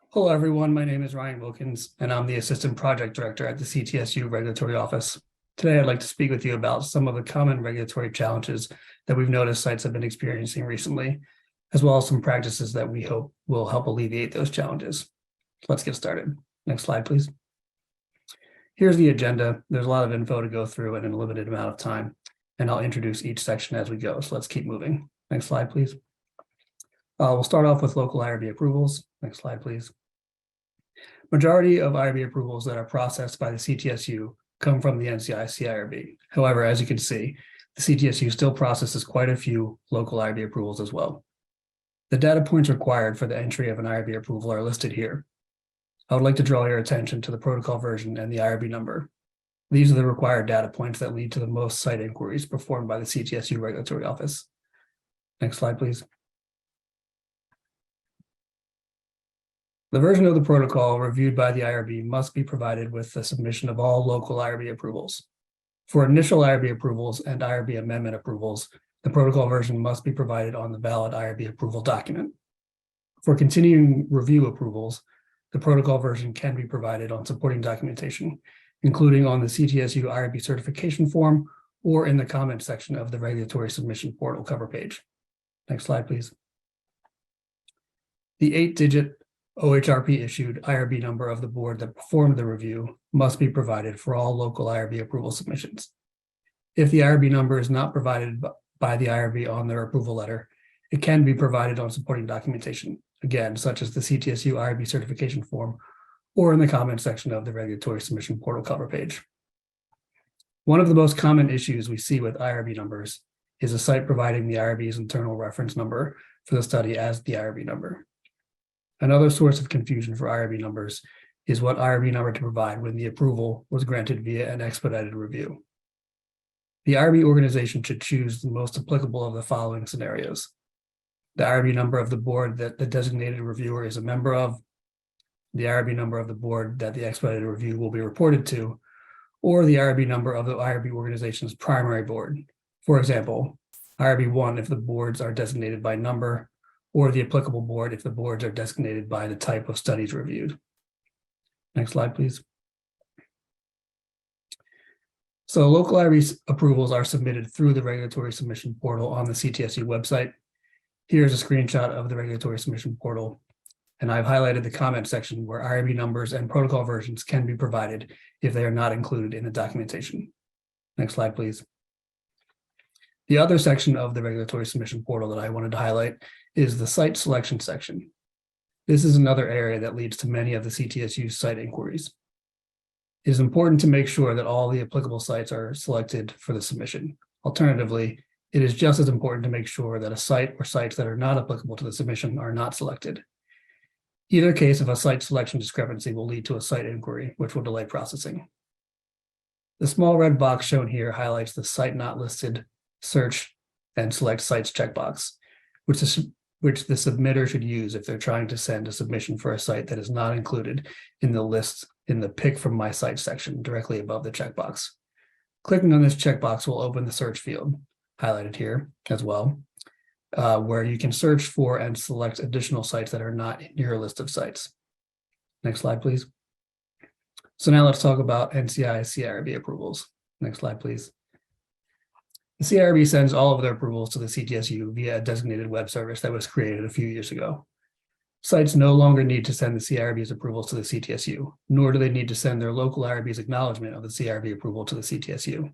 Hello, everyone. My name is Ryan Wilkins, and I'm the Assistant Project Director at the CTSU Regulatory Office. Today, I'd like to speak with you about some of the common regulatory challenges that we've noticed sites have been experiencing recently, as well as some practices that we hope will help alleviate those challenges. Let's get started. Next slide, please. Here's the agenda. There's a lot of info to go through in a limited amount of time, and I'll introduce each section as we go. So let's keep moving. Next slide, please. We'll start off with local IRB approvals. Next slide, please. Majority of IRB approvals that are processed by the CTSU come from the NCIC IRB. However, as you can see, the CTSU still processes quite a few local IRB approvals as well. The data points required for the entry of an IRB approval are listed here. I would like to draw your attention to the protocol version and the IRB number. These are the required data points that lead to the most site inquiries performed by the CTSU Regulatory Office. Next slide, please. The version of the protocol reviewed by the IRB must be provided with the submission of all local IRB approvals. For initial IRB approvals and IRB amendment approvals, the protocol version must be provided on the valid IRB approval document. For continuing review approvals, the protocol version can be provided on supporting documentation, including on the CTSU IRB certification form or in the comment section of the regulatory submission portal cover page. Next slide, please. The 8-digit OHRP issued IRB number of the board that performed the review must be provided for all local IRB approval submissions. If the IRB number is not provided by the IRB on their approval letter, it can be provided on supporting documentation, again, such as the CTSU IRB certification form or in the comment section of the regulatory submission portal cover page. One of the most common issues we see with IRB numbers is a site providing the IRB's internal reference number for the study as the IRB number. Another source of confusion for IRB numbers is what IRB number to provide when the approval was granted via an expedited review. The IRB organization should choose the most applicable of the following scenarios: the IRB number of the board that the designated reviewer is a member of, the IRB number of the board that the expedited review will be reported to, or the IRB number of the IRB organization's primary board. For example, IRB 1 if the boards are designated by number, or the applicable board if the boards are designated by the type of studies reviewed. Next slide, please. So local IRB approvals are submitted through the regulatory submission portal on the CTSU website. Here's a screenshot of the regulatory submission portal, and I've highlighted the comment section where IRB numbers and protocol versions can be provided if they are not included in the documentation. Next slide, please. The other section of the regulatory submission portal that I wanted to highlight is the site selection section. This is another area that leads to many of the CTSU site inquiries. It is important to make sure that all the applicable sites are selected for the submission. Alternatively, it is just as important to make sure that a site or sites that are not applicable to the submission are not selected. Either case of a site selection discrepancy will lead to a site inquiry, which will delay processing. The small red box shown here highlights the site not listed, search, and select sites checkbox, which the submitter should use if they're trying to send a submission for a site that is not included in the list in the Pick from My Site section directly above the checkbox. Clicking on this checkbox will open the search field, highlighted here as well, where you can search for and select additional sites that are not in your list of sites. Next slide, please. So now let's talk about NCI CIRB approvals. Next slide, please. The CIRB sends all of their approvals to the CTSU via a designated web service that was created a few years ago. Sites no longer need to send the CIRB's approvals to the CTSU, nor do they need to send their local IRB's acknowledgement of the CIRB approval to the CTSU.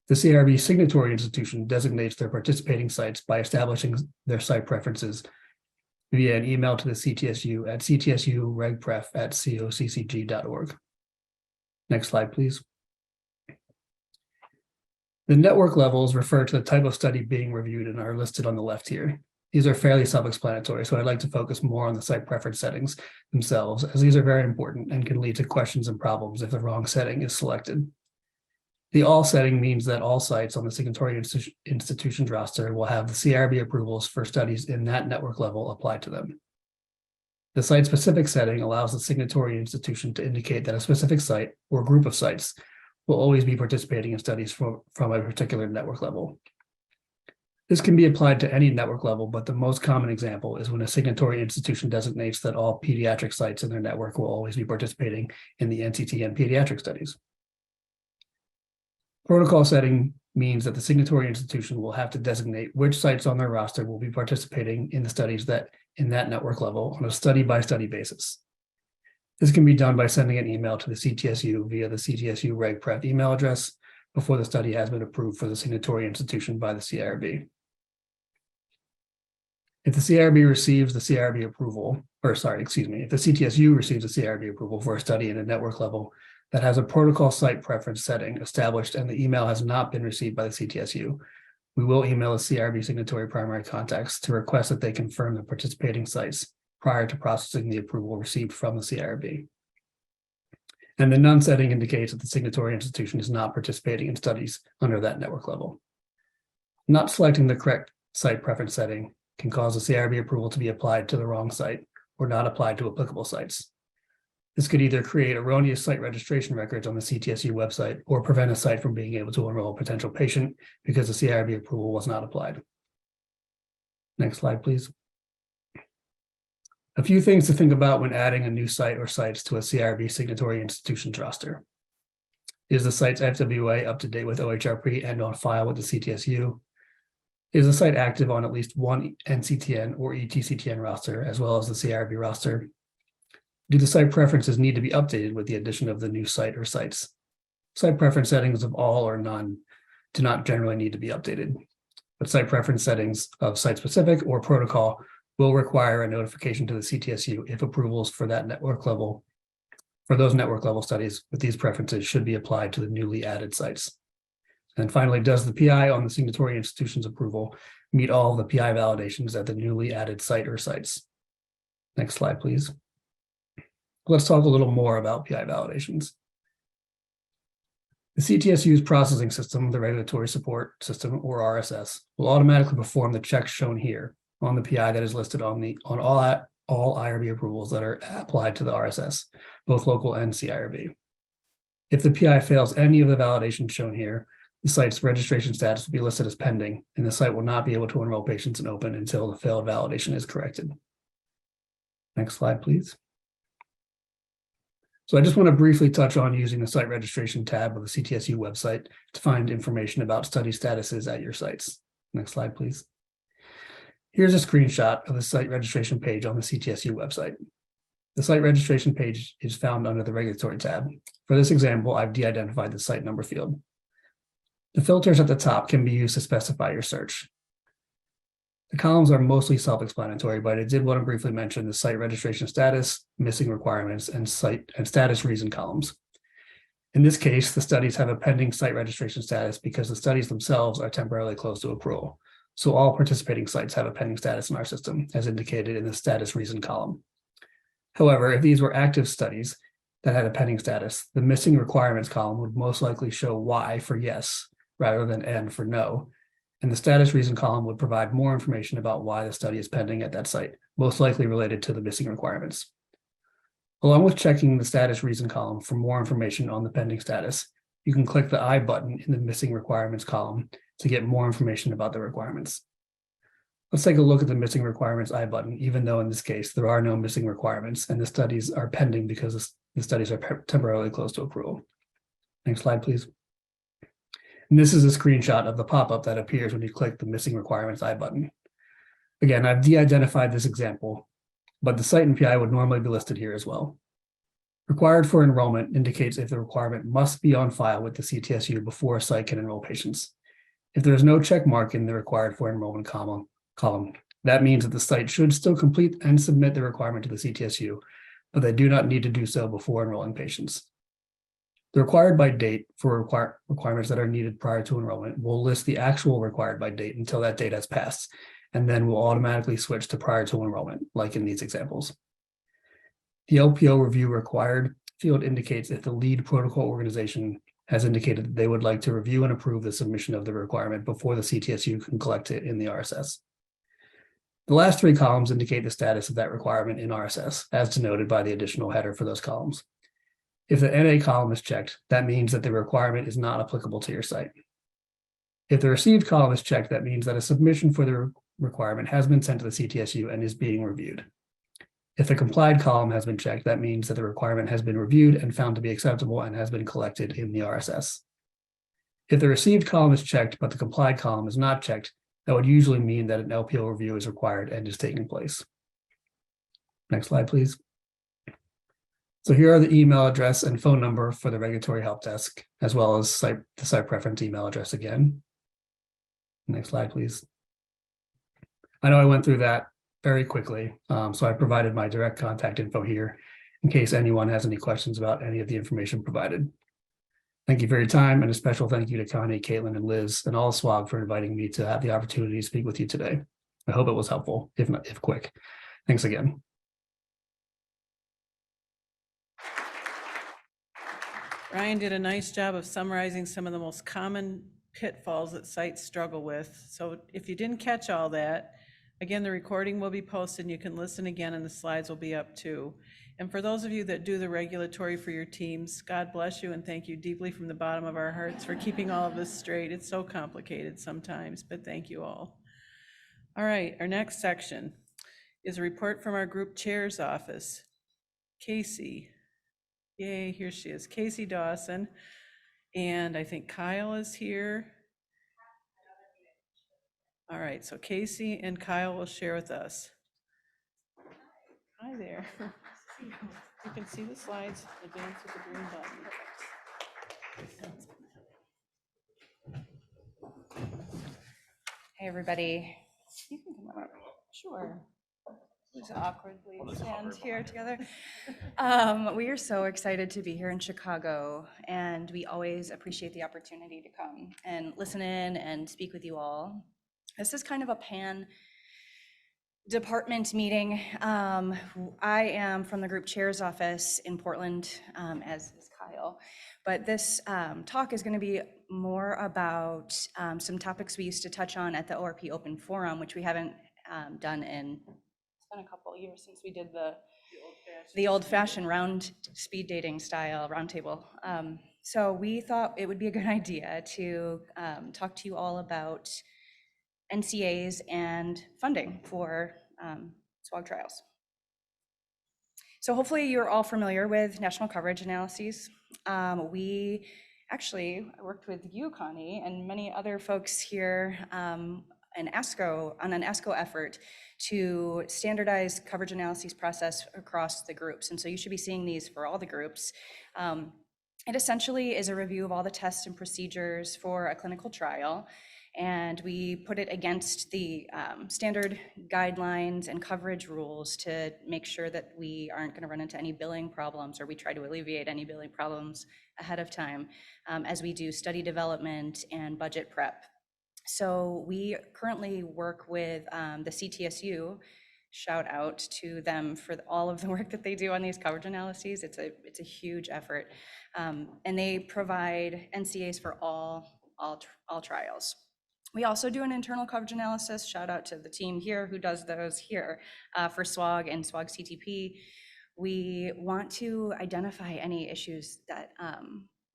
The CIRB signatory institution designates their participating sites by establishing their site preferences via an email to the CTSU at ctsuregpref@coccg.org. Next slide, please. The network levels refer to the type of study being reviewed and are listed on the left here. These are fairly self-explanatory, so I'd like to focus more on the site preference settings themselves, as these are very important and can lead to questions and problems if the wrong setting is selected. The all setting means that all sites on the signatory institution's roster will have the CIRB approvals for studies in that network level applied to them. The site-specific setting allows the signatory institution to indicate that a specific site or group of sites will always be participating in studies from a particular network level. This can be applied to any network level, but the most common example is when a signatory institution designates that all pediatric sites in their network will always be participating in the NCTN pediatric studies. Protocol setting means that the signatory institution will have to designate which sites on their roster will be participating in the studies that in that network level on a study-by-study basis. This can be done by sending an email to the CTSU via the CTSU RegPref email address before the study has been approved for the signatory institution by the CIRB. If the CIRB receives the CIRB approval, if the CTSU receives a CIRB approval for a study in a network level that has a protocol site preference setting established and the email has not been received by the CTSU, we will email the CIRB signatory primary contacts to request that they confirm the participating sites prior to processing the approval received from the CIRB. And the none setting indicates that the signatory institution is not participating in studies under that network level. Not selecting the correct site preference setting can cause the CIRB approval to be applied to the wrong site or not applied to applicable sites. This could either create erroneous site registration records on the CTSU website or prevent a site from being able to enroll a potential patient because the CIRB approval was not applied. Next slide, please. A few things to think about when adding a new site or sites to a CIRB signatory institution's roster. Is the site's FWA up to date with OHRP and on file with the CTSU? Is the site active on at least one NCTN or ETCTN roster, as well as the CIRB roster? Do the site preferences need to be updated with the addition of the new site or sites? Site preference settings of all or none do not generally need to be updated, but site preference settings of site-specific or protocol will require a notification to the CTSU if approvals for that network level, for those network level studies with these preferences should be applied to the newly added sites. And finally, does the PI on the signatory institution's approval meet all of the PI validations at the newly added site or sites? Next slide, please. Let's talk a little more about PI validations. The CTSU's processing system, the Regulatory Support System, or RSS, will automatically perform the checks shown here on the PI that is listed on all IRB approvals that are applied to the RSS, both local and CIRB. If the PI fails any of the validations shown here, the site's registration status will be listed as pending, and the site will not be able to enroll patients and open until the failed validation is corrected. Next slide, please. So I just want to briefly touch on using the site registration tab of the CTSU website to find information about study statuses at your sites. Next slide, please. Here's a screenshot of the site registration page on the CTSU website. The site registration page is found under the regulatory tab. For this example, I've de-identified the site number field. The filters at the top can be used to specify your search. The columns are mostly self-explanatory, but I did want to briefly mention the site registration status, missing requirements, and site and status reason columns. In this case, the studies have a pending site registration status because the studies themselves are temporarily closed to accrual. So all participating sites have a pending status in our system, as indicated in the status reason column. However, if these were active studies that had a pending status, the missing requirements column would most likely show Y for yes, rather than N for no. And the status reason column would provide more information about why the study is pending at that site, most likely related to the missing requirements. Along with checking the status reason column for more information on the pending status, you can click the I button in the missing requirements column to get more information about the requirements. Let's take a look at the missing requirements I button, even though in this case there are no missing requirements and the studies are pending because the studies are temporarily closed to accrual. Next slide, please. And this is a screenshot of the pop-up that appears when you click the missing requirements I button. Again, I've de-identified this example, but the site and PI would normally be listed here as well. Required for enrollment indicates if the requirement must be on file with the CTSU before a site can enroll patients. If there is no check mark in the required for enrollment column, that means that the site should still complete and submit the requirement to the CTSU, but they do not need to do so before enrolling patients. The required by date for requirements that are needed prior to enrollment will list the actual required by date until that date has passed, and then will automatically switch to prior to enrollment, like in these examples. The LPO review required field indicates if the lead protocol organization has indicated that they would like to review and approve the submission of the requirement before the CTSU can collect it in the RSS. The last three columns indicate the status of that requirement in RSS, as denoted by the additional header for those columns. If the NA column is checked, that means that the requirement is not applicable to your site. If the received column is checked, that means that a submission for the requirement has been sent to the CTSU and is being reviewed. If the complied column has been checked, that means that the requirement has been reviewed and found to be acceptable and has been collected in the RSS. If the received column is checked, but the complied column is not checked, that would usually mean that an LPO review is required and is taking place. Next slide, please. So here are the email address and phone number for the regulatory help desk, as well as the site preference email address again. Next slide, please. I know I went through that very quickly, so I provided my direct contact info here in case anyone has any questions about any of the information provided. Thank you for your time, and a special thank you to Connie, Caitlin, and Liz, and all SWOG for inviting me to have the opportunity to speak with you today. I hope it was helpful, if quick. Thanks again. Ryan did a nice job of summarizing some of the most common pitfalls that sites struggle with. So if you didn't catch all that, again, the recording will be posted and you can listen again and the slides will be up too. And for those of you that do the regulatory for your teams, God bless you and thank you deeply from the bottom of our hearts for keeping all of this straight. It's so complicated sometimes, but thank you all. All right, our next section is a report from our group chair's office. Casey. Yay, here she is, Casey Dawson. And I think Kyle is here. All right, so Casey and Kyle will share with us. Hi there. You can see the slides, advance with the green button. Hey, everybody. You can come up. Sure. Just awkwardly stand here together. We are so excited to be here in Chicago, and we always appreciate the opportunity to come and listen in and speak with you all. This is kind of a department meeting. I am from the group chair's office in Portland, as is Kyle. But this talk is going to be more about some topics we used to touch on at the ORP Open Forum, which we haven't done in, it's been a couple of years since we did the old-fashioned round speed dating style roundtable. So we thought it would be a good idea to talk to you all about NCAs and funding for SWOG trials. So hopefully you're all familiar with national coverage analyses. We actually worked with you, Connie, and many other folks here on an ASCO effort to standardize coverage analyses process across the groups. And so you should be seeing these for all the groups. It essentially is a review of all the tests and procedures for a clinical trial. And we put it against the standard guidelines and coverage rules to make sure that we aren't going to run into any billing problems, or we try to alleviate any billing problems ahead of time as we do study development and budget prep. So we currently work with the CTSU. Shout out to them for all of the work that they do on these coverage analyses. It's a huge effort. And they provide NCAs for all trials. We also do an internal coverage analysis. Shout out to the team here who does those here for SWOG and SWOG CTP. We want to identify any issues that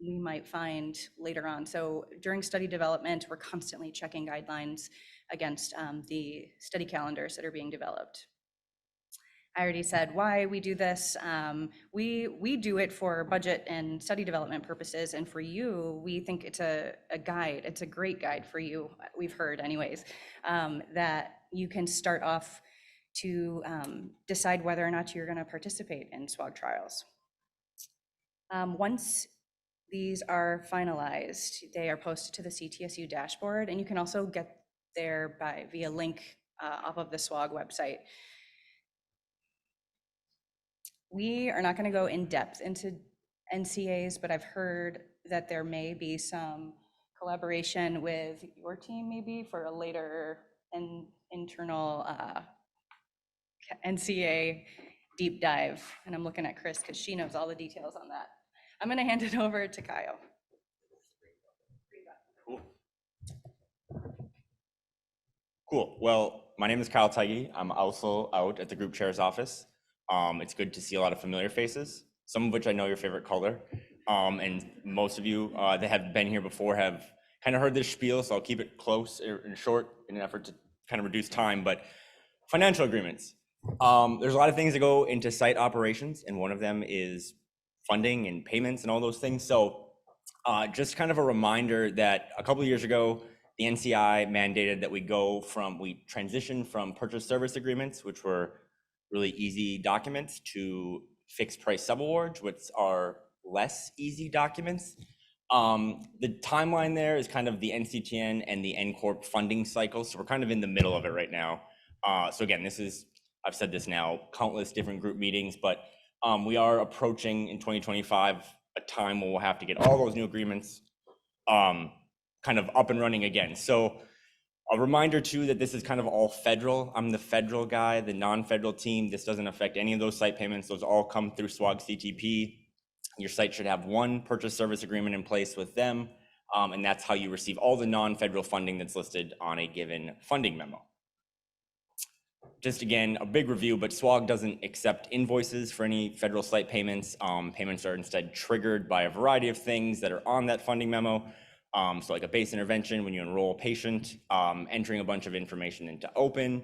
we might find later on. So during study development, we're constantly checking guidelines against the study calendars that are being developed. I already said why we do this. We do it for budget and study development purposes, and for you, we think it's a guide. It's a great guide for you, we've heard anyways, that you can start off to decide whether or not you're gonna participate in SWOG trials. Once these are finalized, they are posted to the CTSU dashboard, and you can also get there via link off of the SWOG website. We are not going to go in depth into NCAs, but I've heard that there may be some collaboration with your team maybe for a later internal NCA deep dive. And I'm looking at Chris because she knows all the details on that. I'm going to hand it over to Kyle. Cool. Well, my name is Kyle Teige. I'm also out at the group chair's office. It's good to see a lot of familiar faces, some of which I know your favorite color. And most of you that have been here before have kind of heard this spiel, so I'll keep it close and short in an effort to kind of reduce time. But financial agreements. There's a lot of things that go into site operations, and one of them is funding and payments and all those things. So just kind of a reminder that a couple of years ago, the NCI mandated that we transition from purchase service agreements, which were really easy documents, to fixed price subawards, which are less easy documents. The timeline there is kind of the NCTN and the NCORP funding cycle. So we're kind of in the middle of it right now. So again, I've said this now, countless different group meetings, but we are approaching in 2025 a time where we'll have to get all those new agreements kind of up and running again. So a reminder too that this is kind of all federal. I'm the federal guy, the non-federal team. This doesn't affect any of those site payments. Those all come through SWOG CTP. Your site should have one purchase service agreement in place with them. And that's how you receive all the non-federal funding that's listed on a given funding memo. Just again, a big review, but SWOG doesn't accept invoices for any federal site payments. Payments are instead triggered by a variety of things that are on that funding memo. So like a base intervention when you enroll a patient, entering a bunch of information into open.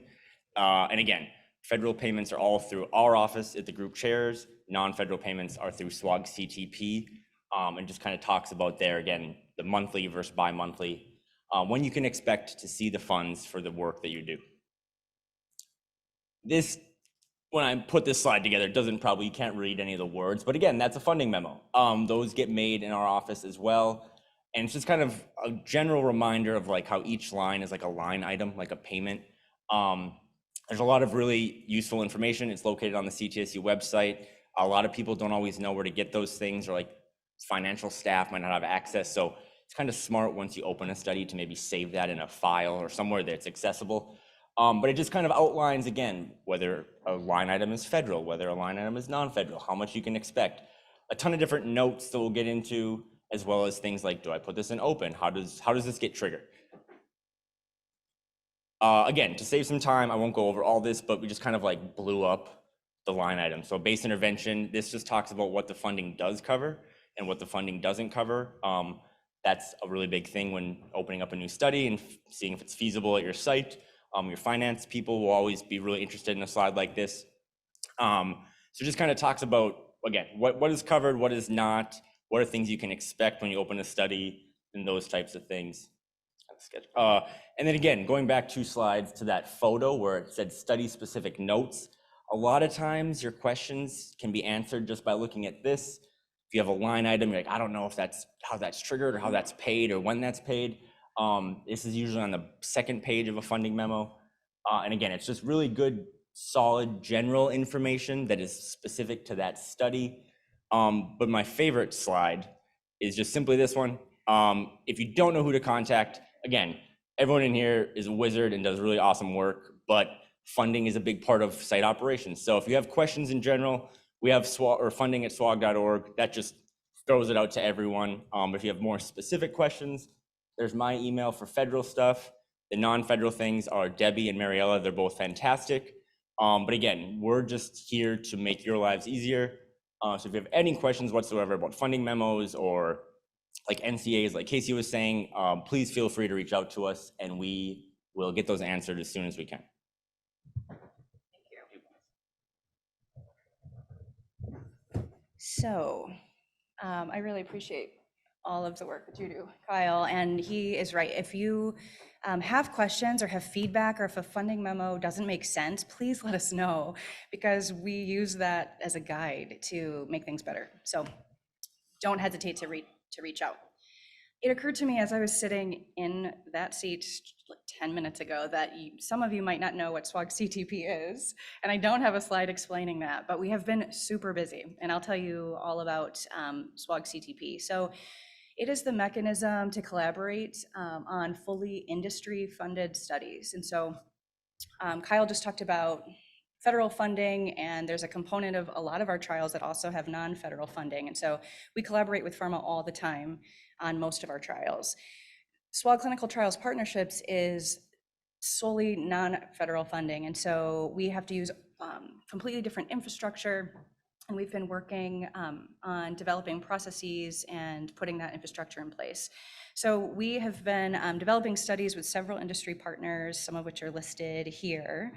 And again, federal payments are all through our office at the group chairs. Non-federal payments are through SWOG CTP, and just kind of talks about there, again, the monthly versus bi-monthly, when you can expect to see the funds for the work that you do. This, when I put this slide together, you can't read any of the words, but again, that's a funding memo. Those get made in our office as well. And it's just kind of a general reminder of like how each line is like a line item, like a payment. There's a lot of really useful information. It's located on the CTSU website. A lot of people don't always know where to get those things, or like financial staff might not have access. So it's kind of smart once you open a study to maybe save that in a file or somewhere that's accessible. But it just kind of outlines, again, whether a line item is federal, whether a line item is non-federal, how much you can expect. A ton of different notes that we'll get into, as well as things like, do I put this in open? How does this get triggered? Again, to save some time, I won't go over all this, but we just kind of like blew up the line item. So base intervention, this just talks about what the funding does cover and what the funding doesn't cover. That's a really big thing when opening up a new study and seeing if it's feasible at your site. Your finance people will always be really interested in a slide like this. So just kind of talks about, again, what is covered, what is not, what are things you can expect when you open a study, and those types of things. And then again, going back 2 slides to that photo where it said study-specific notes, a lot of times your questions can be answered just by looking at this. If you have a line item, you're like, I don't know if that's how that's triggered or how that's paid or when that's paid. This is usually on the 2nd page of a funding memo. And again, it's just really good, solid, general information that is specific to that study. But my favorite slide is just simply this one. If you don't know who to contact, again, everyone in here is a wizard and does really awesome work, but funding is a big part of site operations. So if you have questions in general, we have SWOG or funding at SWOG.org. That just throws it out to everyone. If you have more specific questions, there's my email for federal stuff. The non-federal things are Debbie and Mariella. They're both fantastic. But again, we're just here to make your lives easier. So if you have any questions whatsoever about funding memos or like NCAs, like Casey was saying, please feel free to reach out to us and we will get those answered as soon as we can. So I really appreciate all of the work that you do, Kyle, and he is right. If you have questions or have feedback, or if a funding memo doesn't make sense, please let us know, because we use that as a guide to make things better. So don't hesitate to reach out. It occurred to me as I was sitting in that seat like 10 minutes ago that some of you might not know what SWOG-CTP is, and I don't have a slide explaining that, but we have been super busy, and I'll tell you all about SWOG-CTP. So it is the mechanism to collaborate on fully industry-funded studies. And so Kyle just talked about federal funding, and there's a component of a lot of our trials that also have non-federal funding. And so we collaborate with pharma all the time on most of our trials. SWOG Clinical Trials Partnerships is solely non-federal funding. And so we have to use completely different infrastructure. And we've been working on developing processes and putting that infrastructure in place. So we have been developing studies with several industry partners, some of which are listed here.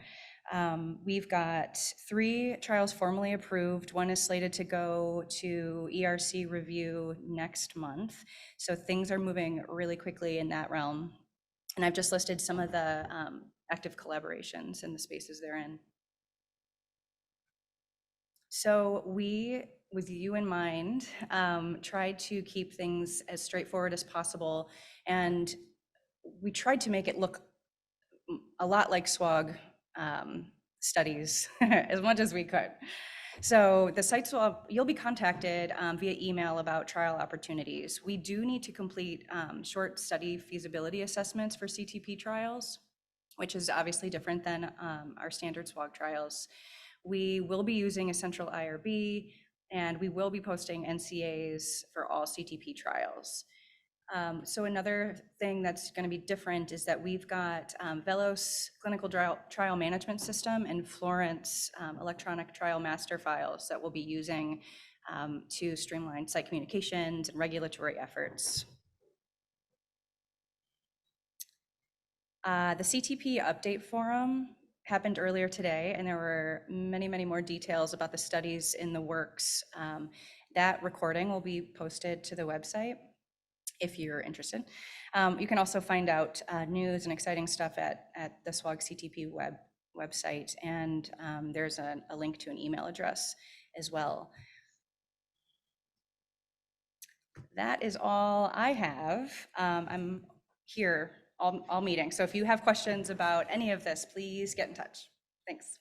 We've got 3 trials formally approved. One is slated to go to ERC review next month. So things are moving really quickly in that realm. And I've just listed some of the active collaborations and the spaces they're in. So we, with you in mind, tried to keep things as straightforward as possible. And we tried to make it look a lot like SWOG studies as much as we could. So the sites you'll be contacted via email about trial opportunities. We do need to complete short study feasibility assessments for CTP trials, which is obviously different than our standard SWOG trials. We will be using a central IRB, and we will be posting NCAs for all CTP trials. So another thing that's going to be different is that we've got Velos clinical trial management system and Florence electronic trial master files that we'll be using to streamline site communications and regulatory efforts. The CTP update forum happened earlier today, and there were many, many more details about the studies in the works. That recording will be posted to the website if you're interested. You can also find out news and exciting stuff at the SWOG-CTP website, and there's a link to an email address as well. That is all I have. I'm here all meeting, so if you have questions about any of this, please get in touch. Thanks.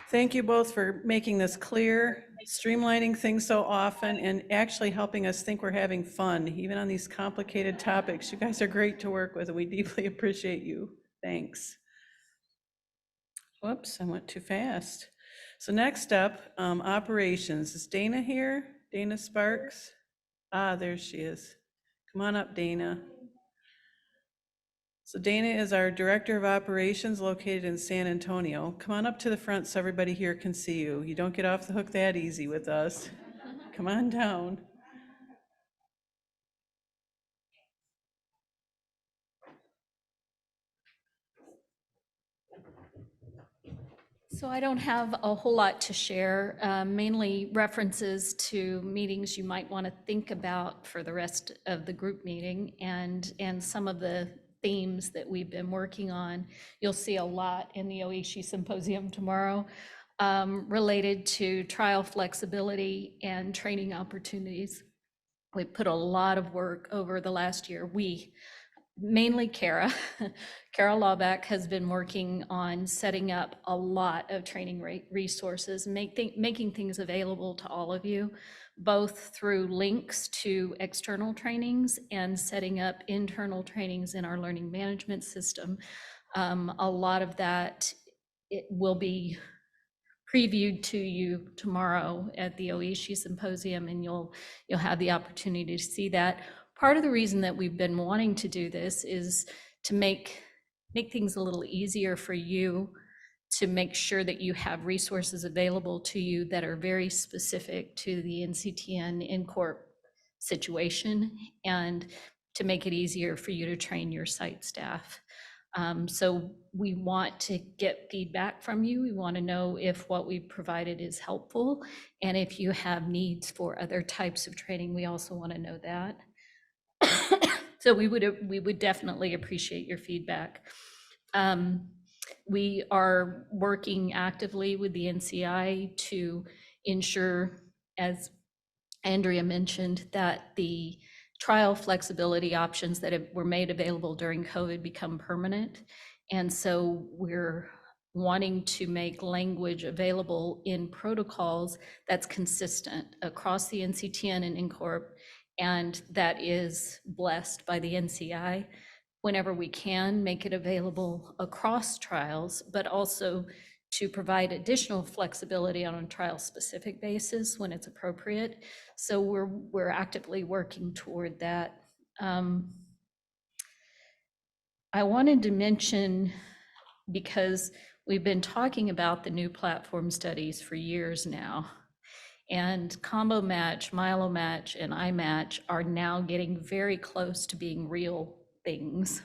Thank you both for making this clear, streamlining things so often, and actually helping us think we're having fun, even on these complicated topics. You guys are great to work with, and we deeply appreciate you. Thanks. Whoops, I went too fast. So next up, operations. Is Dana here? Dana Sparks? Ah, there she is. Come on up, Dana. So Dana is our Director of Operations located in San Antonio. Come on up to the front so everybody here can see you. You don't get off the hook that easy with us. Come on down. So I don't have a whole lot to share, mainly references to meetings you might want to think about for the rest of the group meeting and some of the themes that we've been working on. You'll see a lot in the Oishi Symposium tomorrow related to trial flexibility and training opportunities. We put a lot of work over the last year. Mainly Kara. Kara Lawback has been working on setting up a lot of training resources, making things available to all of you, both through links to external trainings and setting up internal trainings in our learning management system. A lot of that it will be previewed to you tomorrow at the Oishi Symposium, and you'll have the opportunity to see that. Part of the reason that we've been wanting to do this is to make things a little easier for you, to make sure that you have resources available to you that are very specific to the NCTN NCORP situation, and to make it easier for you to train your site staff. So we want to get feedback from you. We want to know if what we've provided is helpful, and if you have needs for other types of training, we also want to know that. So we would definitely appreciate your feedback. We are working actively with the NCI to ensure, as Andrea mentioned, that the trial flexibility options that were made available during COVID become permanent. And so we're wanting to make language available in protocols that's consistent across the NCTN and NCORP, and that is blessed by the NCI. Whenever we can, make it available across trials, but also to provide additional flexibility on a trial-specific basis when it's appropriate. So we're actively working toward that. I wanted to mention, because we've been talking about the new platform studies for years now, and Combo Match, Milo Match, and iMatch are now getting very close to being real things.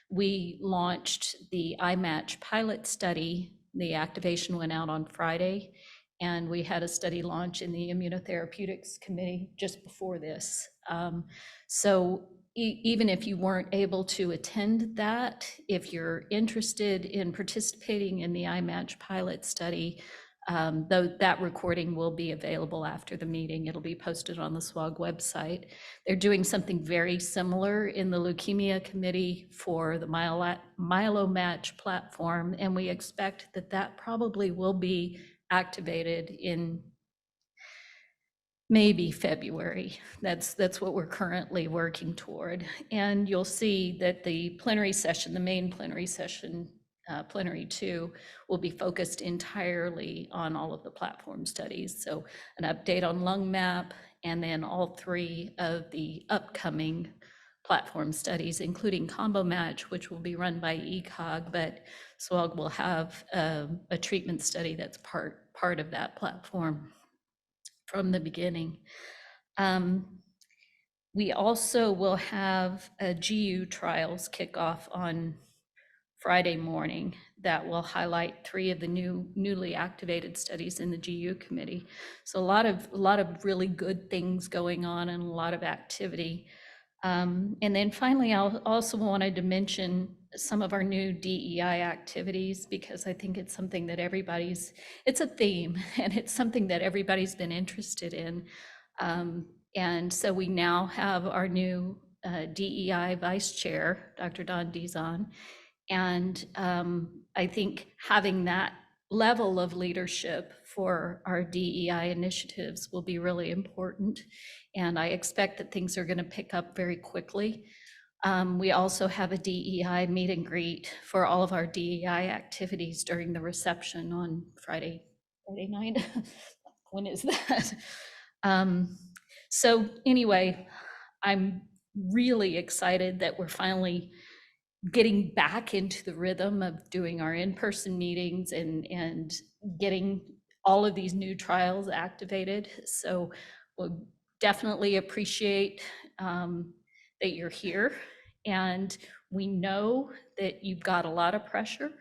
We launched the iMatch pilot study. The activation went out on Friday, and we had a study launch in the Immunotherapeutics Committee just before this. So even if you weren't able to attend that, if you're interested in participating in the iMatch pilot study, though that recording will be available after the meeting. It'll be posted on the SWOG website. They're doing something very similar in the Leukemia Committee for the MyeloMatch platform, and we expect that that probably will be activated in maybe February. That's what we're currently working toward. And you'll see that the plenary session, the main plenary session, plenary 2, will be focused entirely on all of the platform studies. So an update on lung map, and then all 3 of the upcoming platform studies, including Combo Match, which will be run by ECOG, but SWOG will have a treatment study that's part of that platform from the beginning. We also will have a GU trials kickoff on Friday morning that will highlight 3 of the newly activated studies in the GU committee. So a lot of really good things going on and a lot of activity. And then finally, I also wanted to mention some of our new DEI activities, because I think it's something that it's a theme, and it's something that everybody's been interested in. And so we now have our new DEI vice chair, Dr. Dawn Dizon. And I think having that level of leadership for our DEI initiatives will be really important. And I expect that things are going to pick up very quickly. We also have a DEI meet and greet for all of our DEI activities during the reception on Friday night. When is that? So anyway, I'm really excited that we're finally getting back into the rhythm of doing our in-person meetings and getting all of these new trials activated. So we'll definitely appreciate that you're here. And we know that you've got a lot of pressure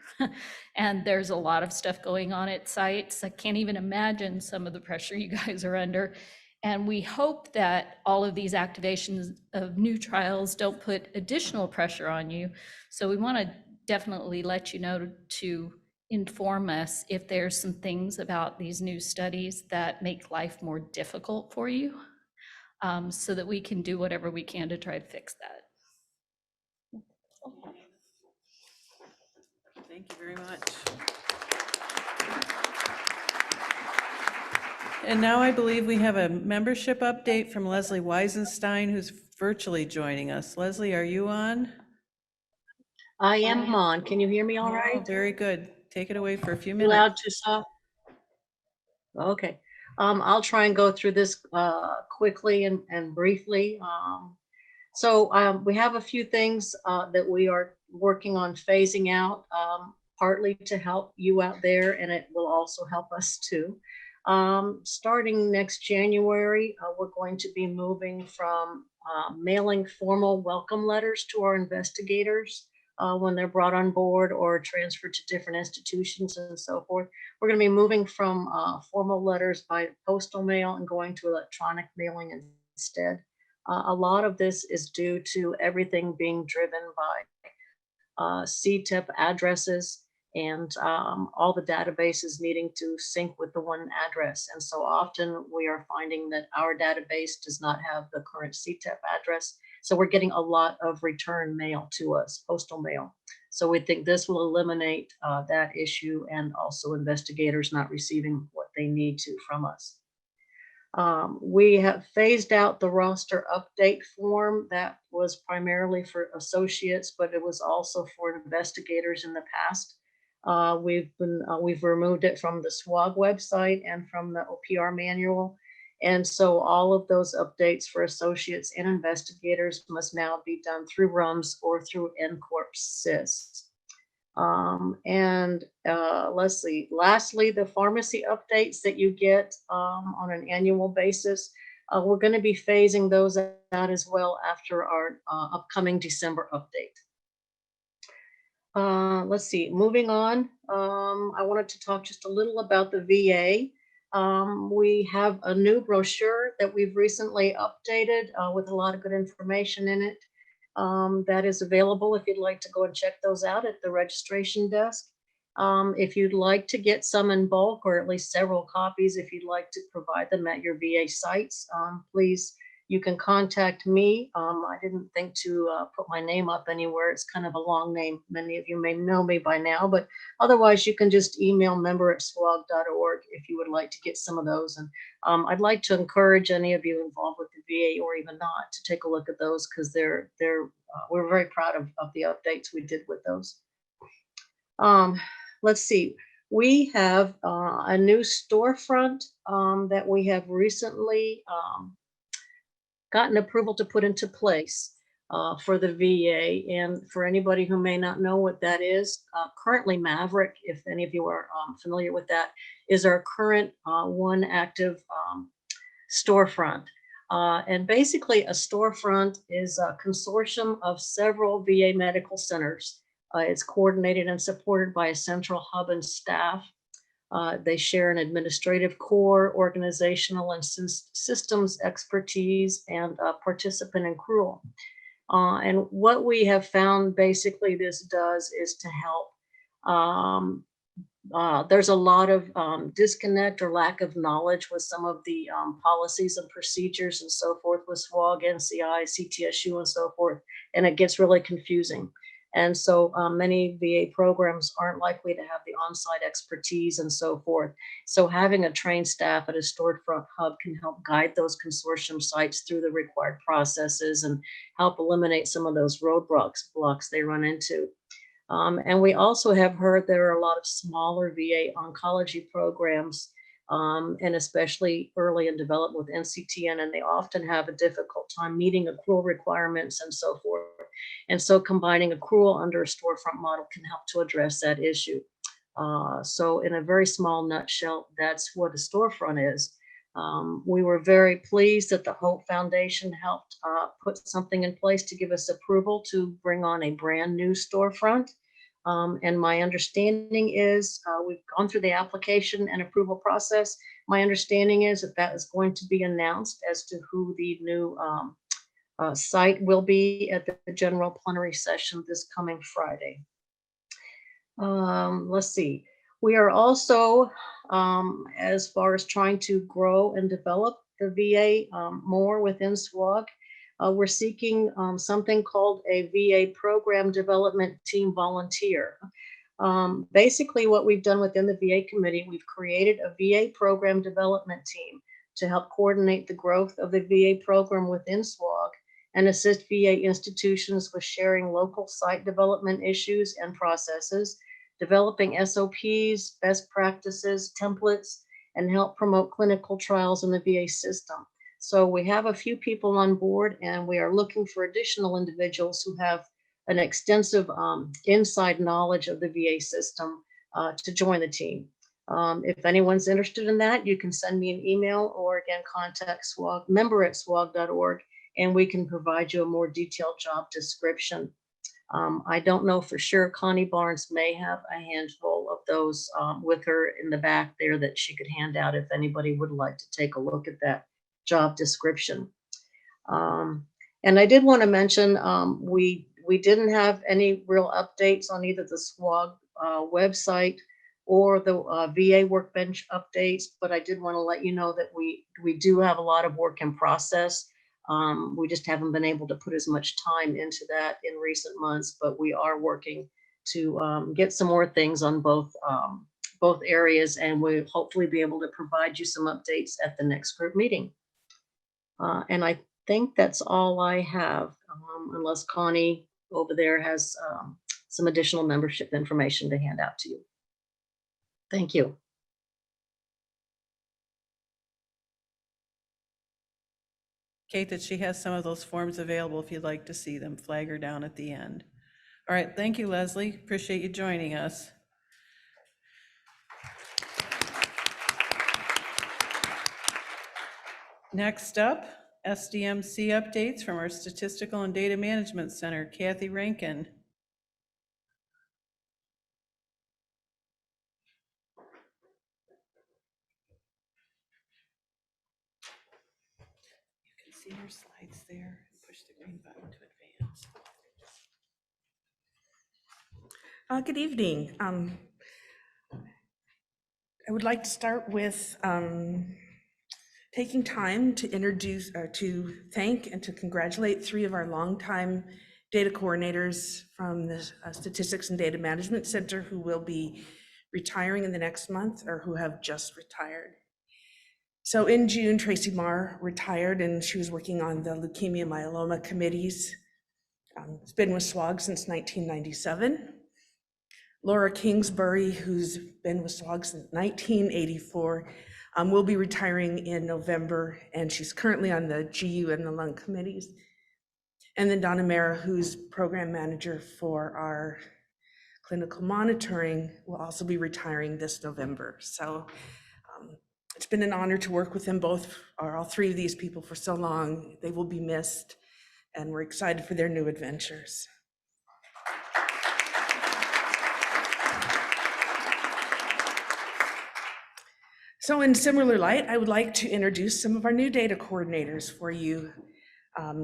and there's a lot of stuff going on at sites. I can't even imagine some of the pressure you guys are under. And we hope that all of these activations of new trials don't put additional pressure on you. So we want to definitely let you know to inform us if there's some things about these new studies that make life more difficult for you, so that we can do whatever we can to try to fix that. Thank you very much. And now I believe we have a membership update from Leslie Weisenstein, who's virtually joining us. Leslie, are you on? I am on. Can you hear me all Oh, right? very good. Take it away for a few Too loud, minutes. too soft? Okay. I'll try and go through this quickly and briefly. We have a few things that we are working on phasing out, partly to help you out there, and it will also help us too. Starting next January, we're going to be moving from mailing formal welcome letters to our investigators when they're brought on board or transferred to different institutions and so forth. We're going to be moving from formal letters by postal mail and going to electronic mailing instead. A lot of this is due to everything being driven by CTIP addresses and all the databases needing to sync with the one address. And so often we are finding that our database does not have the current CTIP address. So we're getting a lot of return mail to us, postal mail. So we think this will eliminate that issue and also investigators not receiving what they need to from us. We have phased out the roster update form that was primarily for associates, but it was also for investigators in the past. We've removed it from the SWOG website and from the OPR manual. And so all of those updates for associates and investigators must now be done through RUMS or through NCORP SIS. Let's see, lastly, the pharmacy updates that you get on an annual basis, we're going to be phasing those out as well after our upcoming December update. Let's see, moving on, I wanted to talk just a little about the VA. We have a new brochure that we've recently updated with a lot of good information in it. That is available if you'd like to go and check those out at the registration desk. If you'd like to get some in bulk or at least several copies, if you'd like to provide them at your VA sites, please, you can contact me. I didn't think to put my name up anywhere. It's kind of a long name. Many of you may know me by now, but otherwise you can just email member@swog.org if you would like to get some of those. And I'd like to encourage any of you involved with the VA or even not to take a look at those because we're very proud of the updates we did with those. Let's see. We have a new storefront that we have recently gotten approval to put into place for the VA. And for anybody who may not know what that is, currently Maverick, if any of you are familiar with that, is our current one active storefront. And basically a storefront is a consortium of several VA medical centers. It's coordinated and supported by a central hub and staff. They share an administrative core, organizational and systems expertise, and participant accrual. And what we have found basically this does is to help. There's a lot of disconnect or lack of knowledge with some of the policies and procedures and so forth with SWOG, NCI, CTSU, and so forth, and it gets really confusing. And so many VA programs aren't likely to have the on-site expertise and so forth. So having a trained staff at a storefront hub can help guide those consortium sites through the required processes and help eliminate some of those roadblocks they run into. And we also have heard there are a lot of smaller VA oncology programs, and especially early in development with NCTN, and they often have a difficult time meeting accrual requirements and so forth. And so combining accrual under a storefront model can help to address that issue. So in a very small nutshell, that's what a storefront is. We were very pleased that the Hope Foundation helped put something in place to give us approval to bring on a brand new storefront. And my understanding is we've gone through the application and approval process. My understanding is that that is going to be announced as to who the new site will be at the general plenary session this coming Friday. Let's see. We are also, as far as trying to grow and develop the VA more within SWOG, we're seeking something called a VA Program Development Team Volunteer. Basically, what we've done within the VA committee, we've created a VA Program Development Team to help coordinate the growth of the VA program within SWOG and assist VA institutions with sharing local site development issues and processes, developing SOPs, best practices, templates, and help promote clinical trials in the VA system. So we have a few people on board, and we are looking for additional individuals who have an extensive inside knowledge of the VA system to join the team. If anyone's interested in that, you can send me an email or again, contact SWOG, member@swog.org, and we can provide you a more detailed job description. I don't know for sure. Connie Barnes may have a handful of those with her in the back there that she could hand out if anybody would like to take a look at that job description. And I did want to mention, we didn't have any real updates on either the SWOG website or the VA workbench updates, but I did want to let you know that we do have a lot of work in process. We just haven't been able to put as much time into that in recent months, but we are working to get some more things on both areas, and we'll hopefully be able to provide you some updates at the next group meeting. And I think that's all I have, unless Connie over there has some additional membership information to hand out to you. Thank you. Kate, that she has some of those forms available if you'd like to see them. Flag her down at the end. All right, thank you, Leslie. Appreciate you joining us. Next up, SDMC updates from our Statistical and Data Management Center, Kathy Rankin. You can see your slides there. Push the green button to advance. Good evening. I would like to start with taking time to introduce, to thank and to congratulate 3 of our longtime data coordinators from the Statistics and Data Management Center who will be retiring in the next month or who have just retired. So in June, Tracy Marr retired, and she was working on the leukemia myeloma committees. It's been with SWOG since 1997. Laura Kingsbury, who's been with SWOG since 1984, will be retiring in November, and she's currently on the GU and the lung committees. And then Donna Mara, who's program manager for our clinical monitoring, will also be retiring this November. So it's been an honor to work with them both, or all 3 of these people, for so long. They will be missed, and we're excited for their new adventures. So in similar light, I would like to introduce some of our new data coordinators for you. I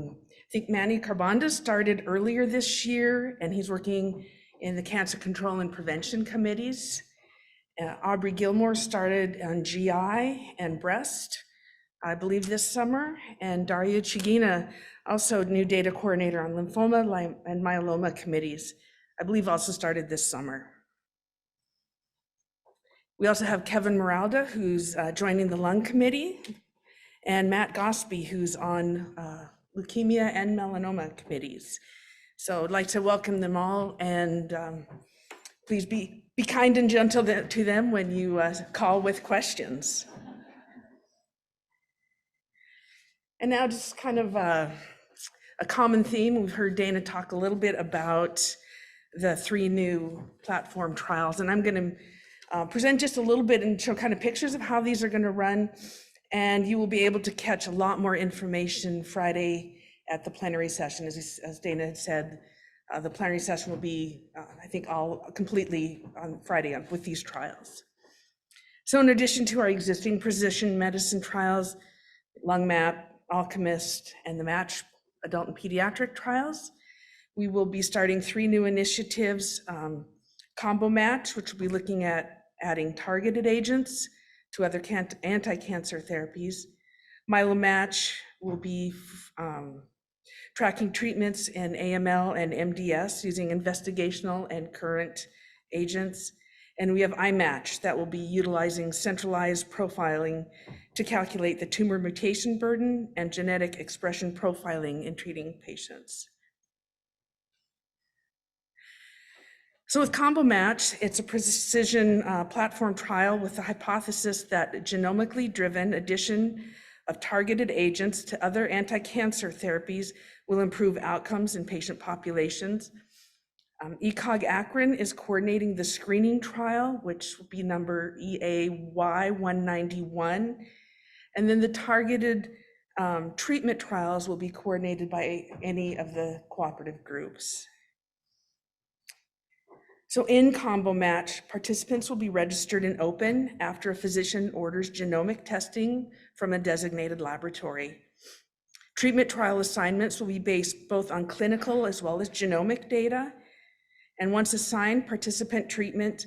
think Manny Carbonda started earlier this year, and he's working in the cancer control and prevention committees. Aubrey Gilmore started on GI and breast, I believe this summer, and Daria Chigina, also new data coordinator on lymphoma and myeloma committees. I believe also started this summer. We also have Kevin Meralda, who's joining the lung committee, and Matt Gosby, who's on leukemia and melanoma committees. So I'd like to welcome them all, and please be kind and gentle to them when you call with questions. And now just kind of a common theme. We've heard Dana talk a little bit about the 3 new platform trials, and I'm going to present just a little bit and show kind of pictures of how these are going to run, and you will be able to catch a lot more information Friday at the plenary session. As Dana had said, the plenary session will be, I think, all completely on Friday with these trials. So in addition to our existing precision medicine trials, LungMap, Alchemist, and the MATCH adult and pediatric trials, we will be starting 3 new initiatives, Combo Match, which will be looking at adding targeted agents to other anti-cancer therapies. MyeloMatch will be tracking treatments in AML and MDS using investigational and current agents. And we have iMatch that will be utilizing centralized profiling to calculate the tumor mutation burden and genetic expression profiling in treating patients. So with Combo Match, it's a precision platform trial with the hypothesis that genomically driven addition of targeted agents to other anti-cancer therapies will improve outcomes in patient populations. ECOG Akron is coordinating the screening trial, which will be number EAY191. And then the targeted treatment trials will be coordinated by any of the cooperative groups. So in Combo Match, participants will be registered and open after a physician orders genomic testing from a designated laboratory. Treatment trial assignments will be based both on clinical as well as genomic data. And once assigned participant treatment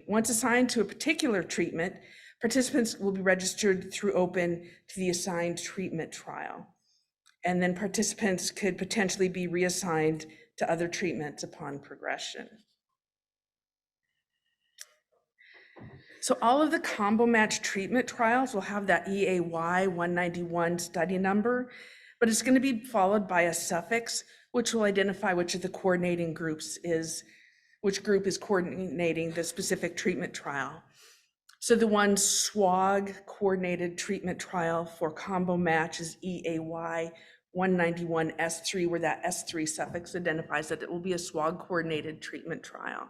once assigned to a particular treatment, participants will be registered through open to the assigned treatment trial. And then participants could potentially be reassigned to other treatments upon progression. So all of the Combo Match treatment trials will have that EAY191 study number, but it's going to be followed by a suffix, which will identify which of the coordinating groups which group is coordinating the specific treatment trial. So the one SWOG coordinated treatment trial for Combo Match is EAY191S3, where that S3 suffix identifies that it will be a SWOG coordinated treatment trial.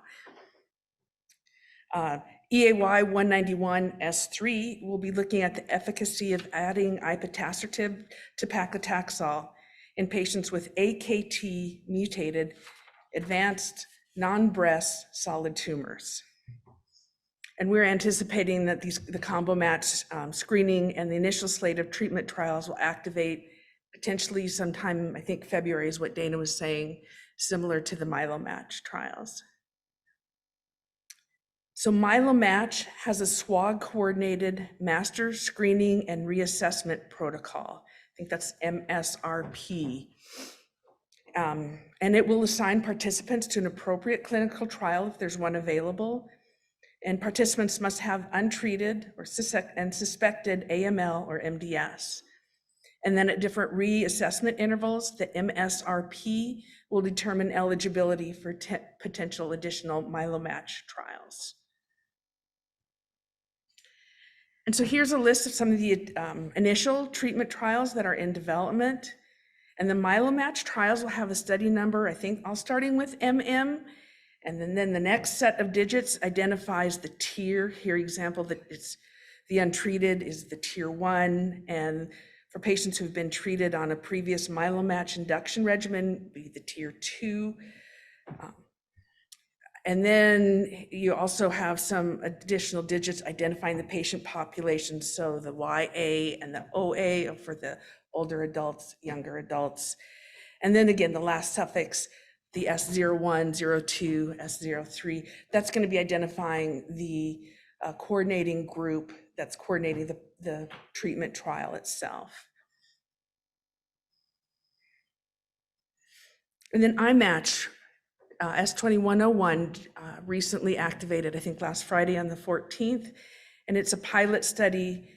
EAY191S3 will be looking at the efficacy of adding ipatasertib to paclitaxel in patients with AKT mutated advanced non-breast solid tumors. And we're anticipating that the Combo Match screening and the initial slate of treatment trials will activate potentially sometime, I think February is what Dana was saying, similar to the MyeloMatch trials. So MyeloMatch has a SWOG coordinated master screening and reassessment protocol. I think that's MSRP. And it will assign participants to an appropriate clinical trial if there's one available. And participants must have untreated or suspected AML or MDS. And then at different reassessment intervals, the MSRP will determine eligibility for potential additional MyeloMatch trials. And so here's a list of some of the initial treatment trials that are in development. And the MyeloMatch trials will have a study number, I think all starting with MM. And then the next set of digits identifies the tier. Here, example, that it's the untreated is the tier 1. And for patients who've been treated on a previous MyeloMatch induction regimen, be the tier 2. And then you also have some additional digits identifying the patient population. So the YA and the OA for the older adults, younger adults. And then again, the last suffix, the S01, 02, S03, that's going to be identifying the coordinating group that's coordinating the treatment trial itself. And then iMatch, S2101, recently activated, I think last Friday on the 14th. And it's a pilot study,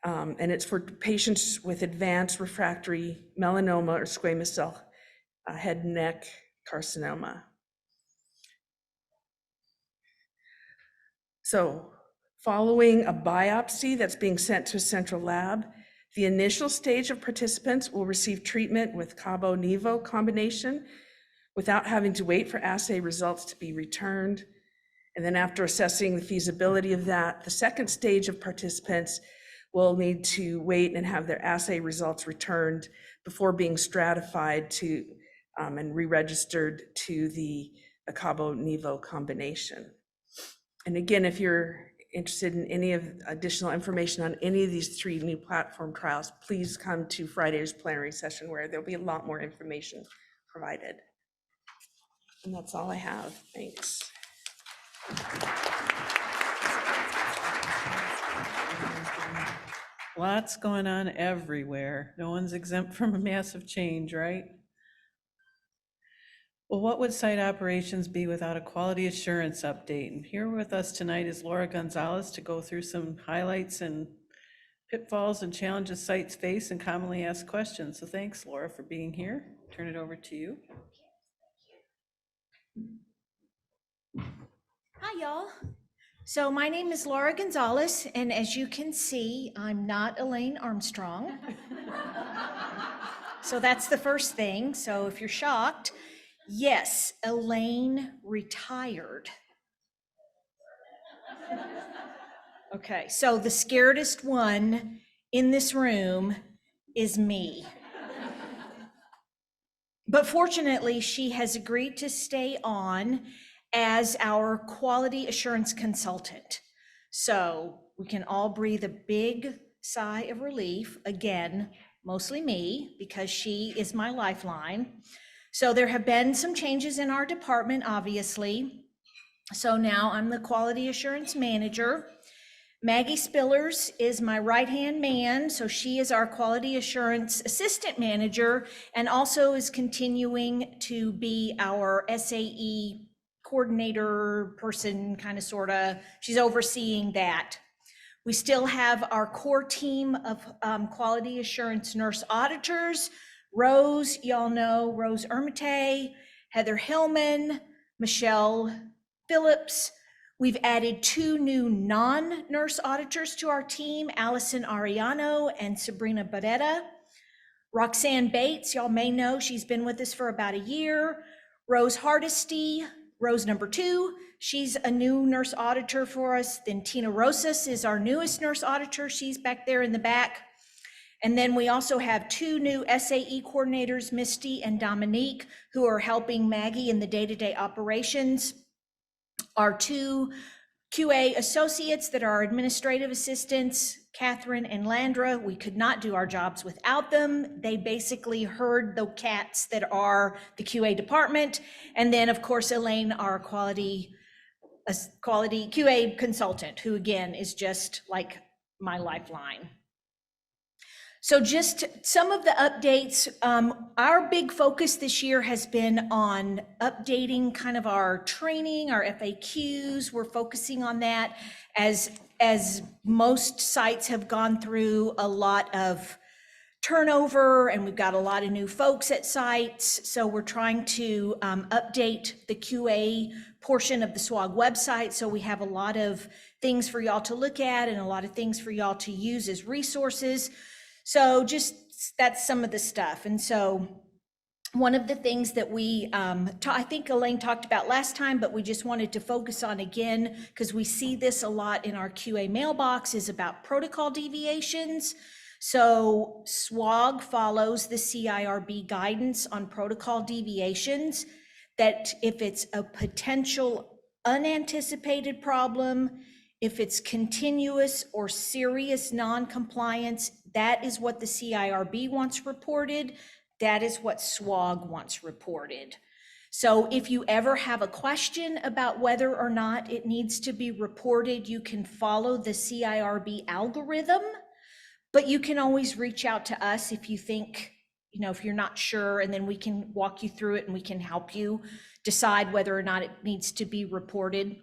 and it's for patients with advanced refractory melanoma or squamous cell head and neck carcinoma. So following a biopsy that's being sent to a central lab, the initial stage of participants will receive treatment with Cabo-Nivo combination without having to wait for assay results to be returned. And then after assessing the feasibility of that, the second stage of participants will need to wait and have their assay results returned before being stratified to and re-registered to the Cabo-Nivo combination. And again, if you're interested in any of additional information on any of these 3 new platform trials, please come to Friday's plenary session where there'll be a lot more information provided. And that's all I have. Thanks. Lots going on everywhere. No one's exempt from a massive change, right? Well, what would site operations be without a quality assurance update? And here with us tonight is Laura Gonzalez to go through some highlights and pitfalls and challenges sites face and commonly asked questions. So thanks, Laura, for being here. Turn it over to you. Hi, y'all. So my name is Laura Gonzalez, and as you can see, I'm not Elaine Armstrong. So that's the first thing. So if you're shocked, yes, Elaine retired. Okay, so the scaredest one in this room is me. But fortunately, she has agreed to stay on as our quality assurance consultant. So we can all breathe a big sigh of relief. Again, mostly me, because she is my lifeline. So there have been some changes in our department, obviously. So now I'm the quality assurance manager. Maggie Spillers is my right-hand man, so she is our quality assurance assistant manager and also is continuing to be our SAE coordinator person, kind of, sort of. She's overseeing that. We still have our core team of quality assurance nurse auditors. Rose, y'all know Rose Ermite, Heather Hillman, Michelle Phillips. We've added 2 new non-nurse auditors to our team, Allison Ariano and Sabrina Barretta. Roxanne Bates, y'all may know, she's been with us for about a year. Rose Hardesty, Rose number 2, she's a new nurse auditor for us. Then Tina Rosas is our newest nurse auditor. She's back there in the back. And then we also have 2 new SAE coordinators, Misty and Dominique, who are helping Maggie in the day-to-day operations. Our 2 QA associates that are administrative assistants, Catherine and Landra. We could not do our jobs without them. They basically herd the cats that are the QA department. And then, of course, Elaine, our quality QA consultant, who again is just like my lifeline. So just some of the updates. Our big focus this year has been on updating kind of our training, our FAQs. We're focusing on that as most sites have gone through a lot of turnover and we've got a lot of new folks at sites. So we're trying to update the QA portion of the SWOG website. So we have a lot of things for y'all to look at and a lot of things for y'all to use as resources. So just that's some of the stuff. And so one of the things that we, I think Elaine talked about last time, but we just wanted to focus on again, because we see this a lot in our QA mailbox, is about protocol deviations. So SWOG follows the CIRB guidance on protocol deviations, that if it's a potential unanticipated problem, if it's continuous or serious non-compliance, that is what the CIRB wants reported. That is what SWOG wants reported. So if you ever have a question about whether or not it needs to be reported, you can follow the CIRB algorithm, but you can always reach out to us if you think if you're not sure, and then we can walk you through it and we can help you decide whether or not it needs to be reported.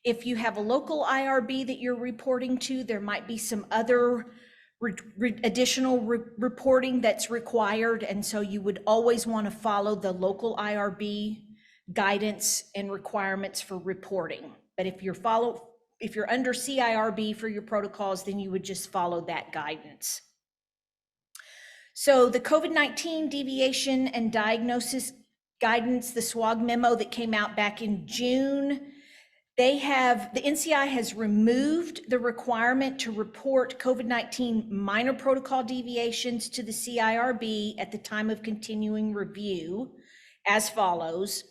If you have a local IRB that you're reporting to, there might be some other additional reporting that's required. And so you would always want to follow the local IRB guidance and requirements for reporting. But if you're under CIRB for your protocols, then you would just follow that guidance. So the COVID-19 deviation and diagnosis guidance, the SWOG memo that came out back in June, the NCI has removed the requirement to report COVID-19 minor protocol deviations to the CIRB at the time of continuing review as follows.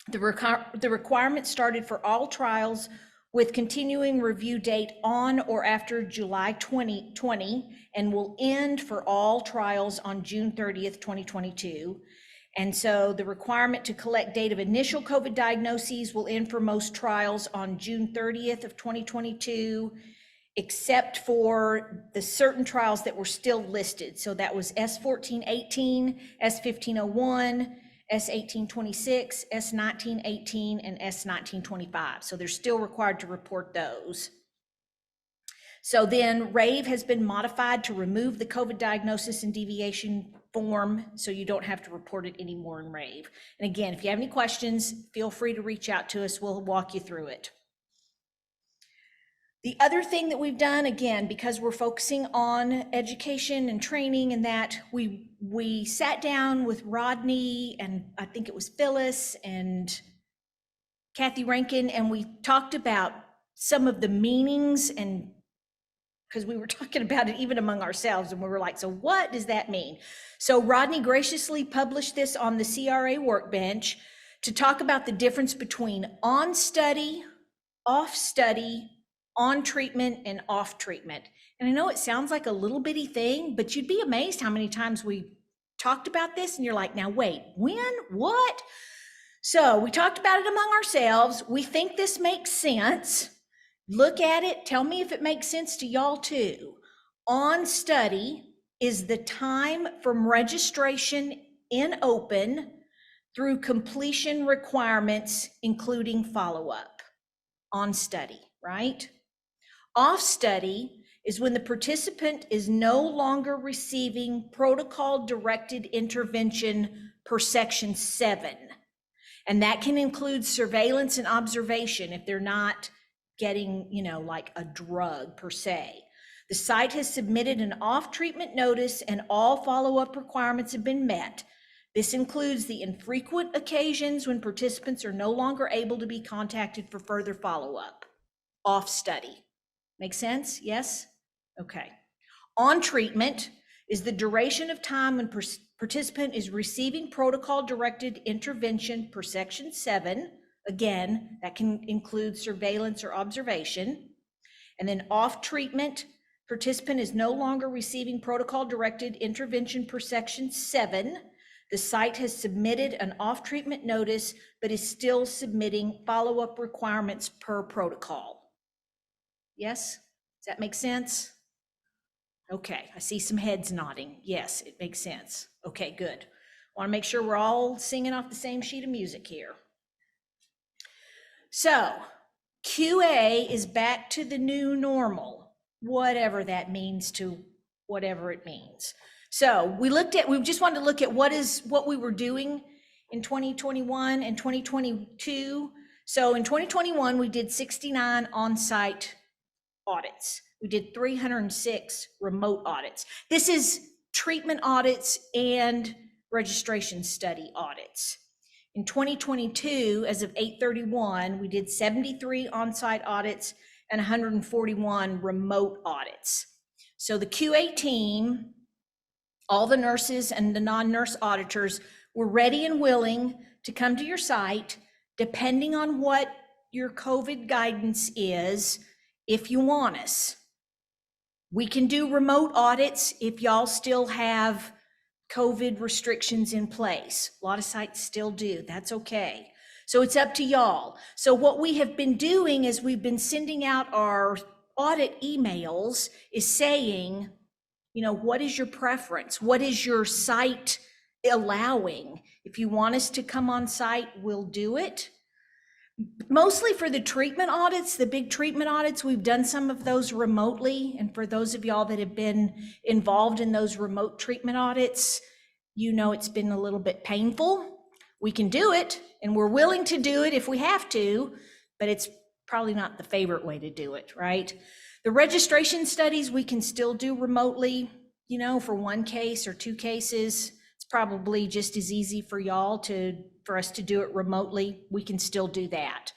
The requirement started for all trials with continuing review date on or after July 2020 and will end for all trials on June 30th, 2022. And so the requirement to collect date of initial COVID diagnoses will end for most trials on June 30th of 2022, except for the certain trials that were still listed. So that was S1418, S1501, S1826, S1918, and S1925. So they're still required to report those. So then RAVE has been modified to remove the COVID diagnosis and deviation form, so you don't have to report it anymore in RAVE. And again, if you have any questions, feel free to reach out to us. We'll walk you through it. The other thing that we've done, again, because we're focusing on education and training and that, we sat down with Rodney and I think it was Phyllis and Kathy Rankin, and we talked about some of the meanings, and because we were talking about it even among ourselves, and we were like, so what does that mean? So Rodney graciously published this on the CRA workbench to talk about the difference between on study, off study, on treatment, and off treatment. And I know it sounds like a little bitty thing, but you'd be amazed how many times we talked about this and you're like, now wait, when, what? So we talked about it among ourselves. We think this makes sense. Look at it, tell me if it makes sense to y'all too. On study is the time from registration in open through completion requirements, including follow-up. On study, right? Off study is when the participant is no longer receiving protocol-directed intervention per Section 7. And that can include surveillance and observation if they're not getting, like a drug per se. The site has submitted an off-treatment notice and all follow-up requirements have been met. This includes the infrequent occasions when participants are no longer able to be contacted for further follow-up. Off study. Make sense? Yes? Okay. On treatment is the duration of time when participant is receiving protocol-directed intervention per Section 7. Again, that can include surveillance or observation. And then off treatment, participant is no longer receiving protocol-directed intervention per Section 7. The site has submitted an off-treatment notice, but is still submitting follow-up requirements per protocol. Yes? Does that make sense? Okay, I see some heads nodding. Yes, it makes sense. Okay, good. Want to make sure we're all singing off the same sheet of music here. So QA is back to the new normal, whatever that means to whatever it means. So we just wanted to look at what we were doing in 2021 and 2022. So in 2021, we did 69 on-site audits. We did 306 remote audits. This is treatment audits and registration study audits. In 2022, as of 8/31, we did 73 on-site audits and 141 remote audits. So the QA team, all the nurses and the non-nurse auditors were ready and willing to come to your site, depending on what your COVID guidance is, if you want us. We can do remote audits if y'all still have COVID restrictions in place. A lot of sites still do, that's okay. So it's up to y'all. So what we have been doing is we've been sending out our audit emails is saying, You know, what is your preference? What is your site allowing? If you want us to come on site, we'll do it. Mostly for the treatment audits, the big treatment audits, we've done some of those remotely. And for those of y'all that have been involved in those remote treatment audits, you know it's been a little bit painful. We can do it, and we're willing to do it if we have to, but it's probably not the favorite way to do it, right? The registration studies, we can still do remotely, you know, for one case or two cases. It's probably just as easy for y'all for us to do it remotely. We can still do that.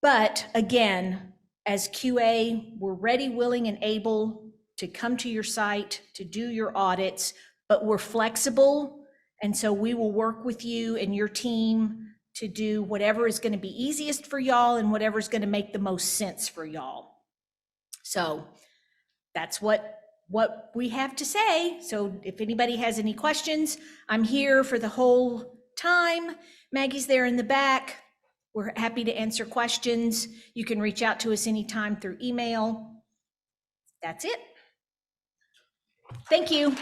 But again, as QA, we're ready, willing, and able to come to your site to do your audits, but we're flexible. And so we will work with you and your team to do whatever is going to be easiest for y'all and whatever is going to make the most sense for y'all. So that's what we have to say. So if anybody has any questions, I'm here for the whole time. Maggie's there in the back. We're happy to answer questions. You can reach out to us anytime through email. That's it. Thank you.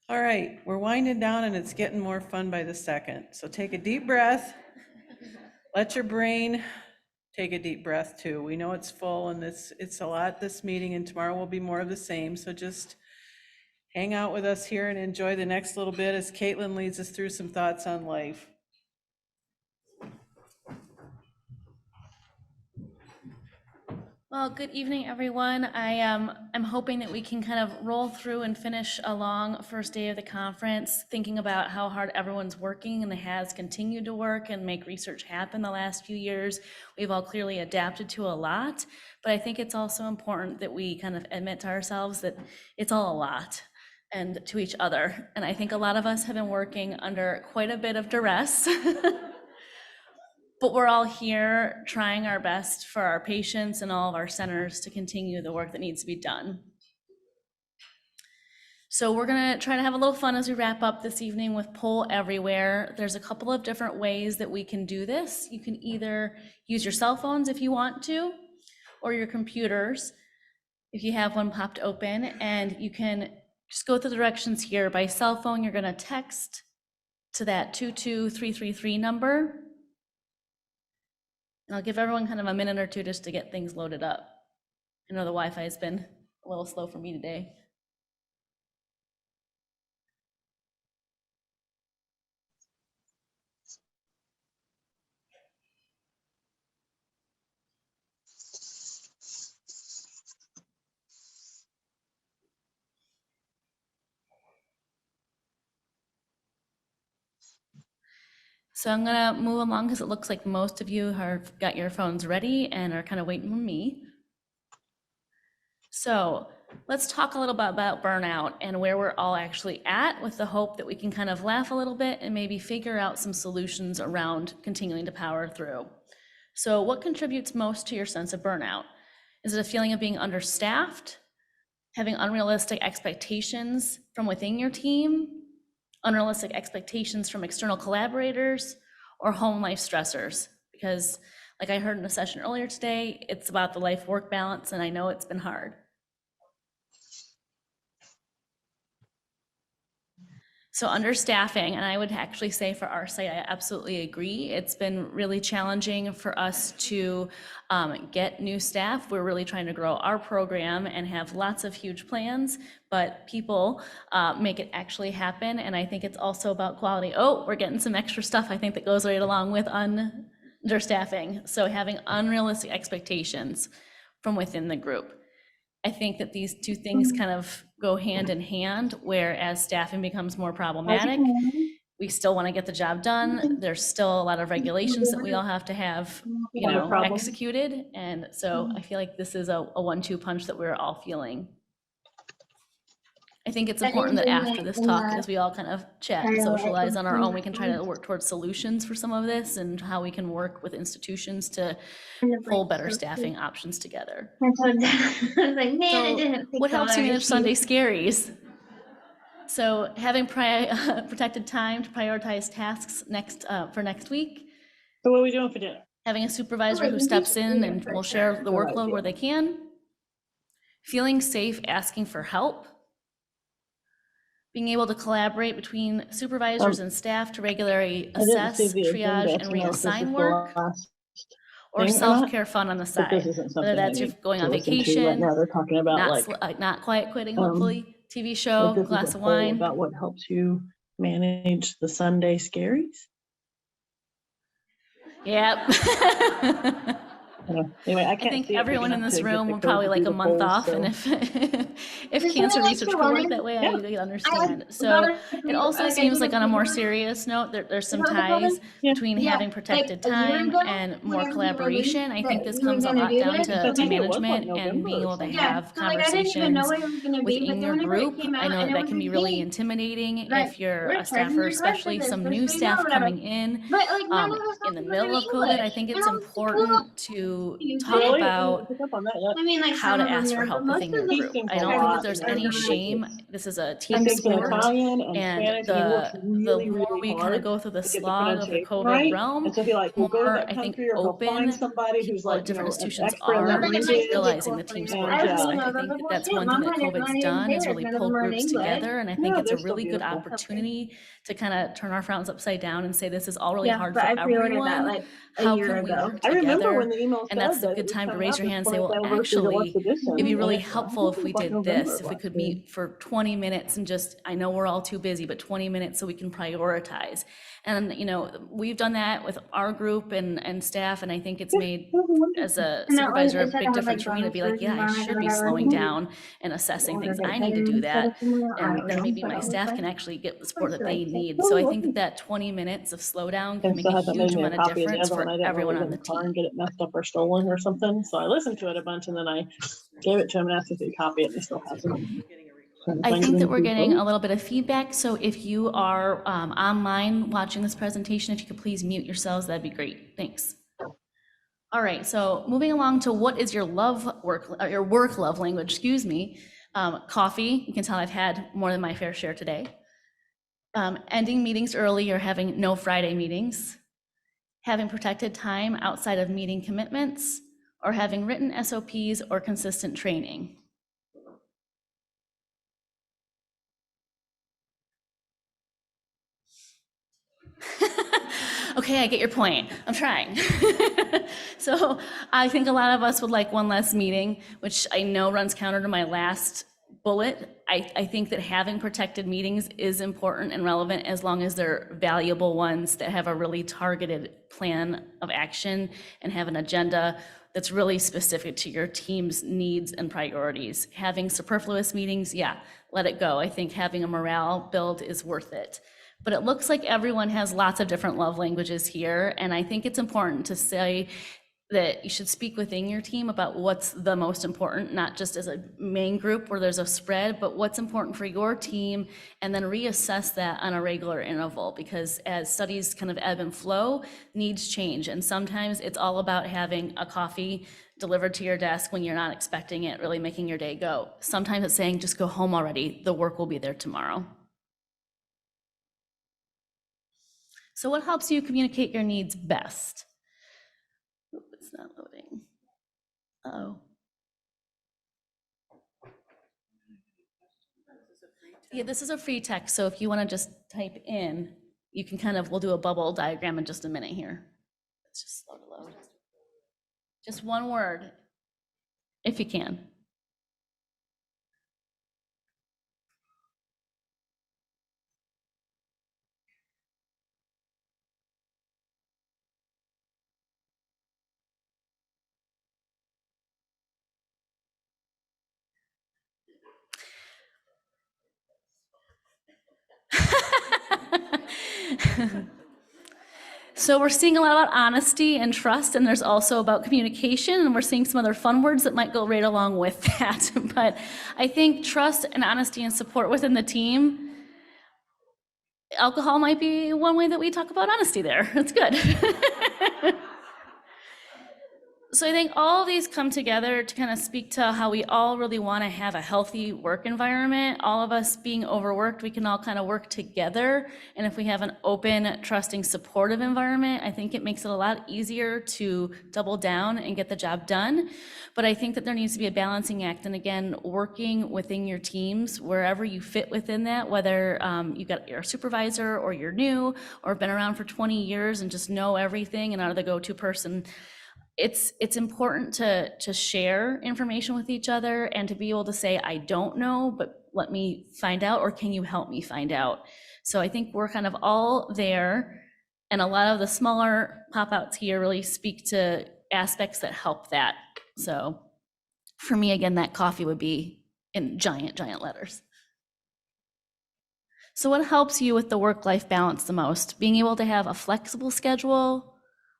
All right, we're winding down and it's getting more fun by the second. So take a deep breath. Let your brain take a deep breath too. We know it's full and it's a lot this meeting, and tomorrow will be more of the same. So just hang out with us here and enjoy the next little bit as Caitlin leads us through some thoughts on life. Well, good evening, everyone. I'm hoping that we can kind of roll through and finish a long first day of the conference, thinking about how hard everyone's working and has continued to work and make research happen the last few years. We've all clearly adapted to a lot, but I think it's also important that we kind of admit to ourselves that it's all a lot, and to each other. And I think a lot of us have been working under quite a bit of duress. But we're all here trying our best for our patients and all of our centers to continue the work that needs to be done. So we're gonna try to have a little fun as we wrap up this evening with Poll Everywhere. There's a couple of different ways that we can do this. You can either use your cell phones if you want to, or your computers if you have one popped open, and you can just go through the directions here. By cell phone, you're gonna text to that 22333 number. And I'll give everyone kind of a minute or two just to get things loaded up. I know the Wi-Fi has been a little slow for me today. So I'm gonna move along because it looks like most of you have got your phones ready and are kind of waiting on me. So let's talk a little bit about burnout and where we're all actually at, with the hope that we can kind of laugh a little bit and maybe figure out some solutions around continuing to power through. So what contributes most to your sense of burnout? Is it a feeling of being understaffed, having unrealistic expectations from within your team, unrealistic expectations from external collaborators, or home life stressors? Because like I heard in a session earlier today, it's about the life-work balance, and I know it's been hard. So understaffing, and I would actually say for our site, I absolutely agree. It's been really challenging for us to get new staff. We're really trying to grow our program and have lots of huge plans, but people make it actually happen. And I think it's also about quality. Oh, we're getting some extra stuff, I think, that goes right along with understaffing. So having unrealistic expectations from within the group. I think that these two things kind of go hand in hand, whereas staffing becomes more problematic. We still want to get the job done. There's still a lot of regulations that we all have to have, you know, executed. And so I feel like this is a 1-2 punch that we're all feeling. I think it's important that after this talk, as we all kind of chat and socialize on our own, we can try to work towards solutions for some of this and how we can work with institutions to pull better staffing options together. So what helps you manage Sunday scaries? So having protected time to prioritize tasks for next week. So what are we doing for dinner? Having a supervisor who steps in and will share the workload where they can. Feeling safe asking for help. Being able to collaborate between supervisors and staff to regularly assess, triage, and reassign work. Or self-care fun on the side, whether that's you're going on vacation, they're talking about not quiet quitting, hopefully, TV show, glass of wine. About what helps you manage the Sunday scaries. Yep. Anyway, I think everyone in this room will probably like a month off, and if cancer research could work that way, I understand. So it also seems like on a more serious note, there's some ties between having protected time and more collaboration. I think this comes a lot down to management and being able to have conversations within your group. I know that can be really intimidating if you're a staffer, especially some new staff coming in the middle of COVID. I think it's important to talk about how to ask for help within your group. I don't think that there's any shame. This is a team sport, and the more we kind of go through the slog of the COVID realm, the more I think open people at different institutions are realizing the team sport aspect. I think that that's one thing that COVID's done is really pull groups together, and I think it's a really good opportunity to kind of turn our frowns upside down and say this is all really hard for everyone. How can we work together? And that's a good time to raise your hand and say, well, actually, it'd be really helpful if we did this, if we could meet for 20 minutes and just, I know we're all too busy, but 20 minutes so we can prioritize. And, we've done that with our group and staff, and I think it's made, as a supervisor, a big difference for me to be like, yeah, I should be slowing down and assessing things. I need to do that. And then maybe my staff can actually get the support that they need. So I think that 20 minutes of slowdown can make a huge amount of difference for everyone on the team. Get it messed up or stolen or something. So I listened to it a bunch and then I gave it to him and asked if he'd copy it, and he still hasn't. I think that we're getting a little bit of feedback. So if you are online watching this presentation, if you could please mute yourselves, that'd be great. Thanks. All right, so moving along to what is your work love language, excuse me. Coffee, you can tell I've had more than my fair share today. Ending meetings early or having no Friday meetings. Having protected time outside of meeting commitments, or having written SOPs or consistent training. Okay, I get your point. I'm trying. So I think a lot of us would like one less meeting, which I know runs counter to my last bullet. I think that having protected meetings is important and relevant as long as they're valuable ones that have a really targeted plan of action and have an agenda that's really specific to your team's needs and priorities. Having superfluous meetings, yeah, let it go. I think having a morale build is worth it. But it looks like everyone has lots of different love languages here, and I think it's important to say that you should speak within your team about what's the most important, not just as a main group where there's a spread, but what's important for your team, and then reassess that on a regular interval, because as studies kind of ebb and flow, needs change. And sometimes it's all about having a coffee delivered to your desk when you're not expecting it, really making your day go. Sometimes it's saying, just go home already, the work will be there tomorrow. So what helps you communicate your needs best? Ooh, it's not loading. Uh-oh. Yeah, this is a free text, so if you want to just type in, you can we'll do a bubble diagram in just a minute here. It's just slow to load. Just one word, if you can. So we're seeing a lot about honesty and trust, and there's also about communication, and we're seeing some other fun words that might go right along with that. But I think trust and honesty and support within the team, alcohol might be one way that we talk about honesty there. That's good. So I think all of these come together to kind of speak to how we all really want to have a healthy work environment. All of us being overworked, we can all kind of work together. And if we have an open, trusting, supportive environment, I think it makes it a lot easier to double down and get the job done. But I think that there needs to be a balancing act. And again, working within your teams, wherever you fit within that, whether you've got your supervisor or you're new or have been around for 20 years and just know everything and are the go-to person. It's important to share information with each other and to be able to say, I don't know, but let me find out, or can you help me find out? So I think we're kind of all there, and a lot of the smaller pop-outs here really speak to aspects that help that. So for me, again, that coffee would be in giant, giant letters. So what helps you with the work-life balance the most? Being able to have a flexible schedule,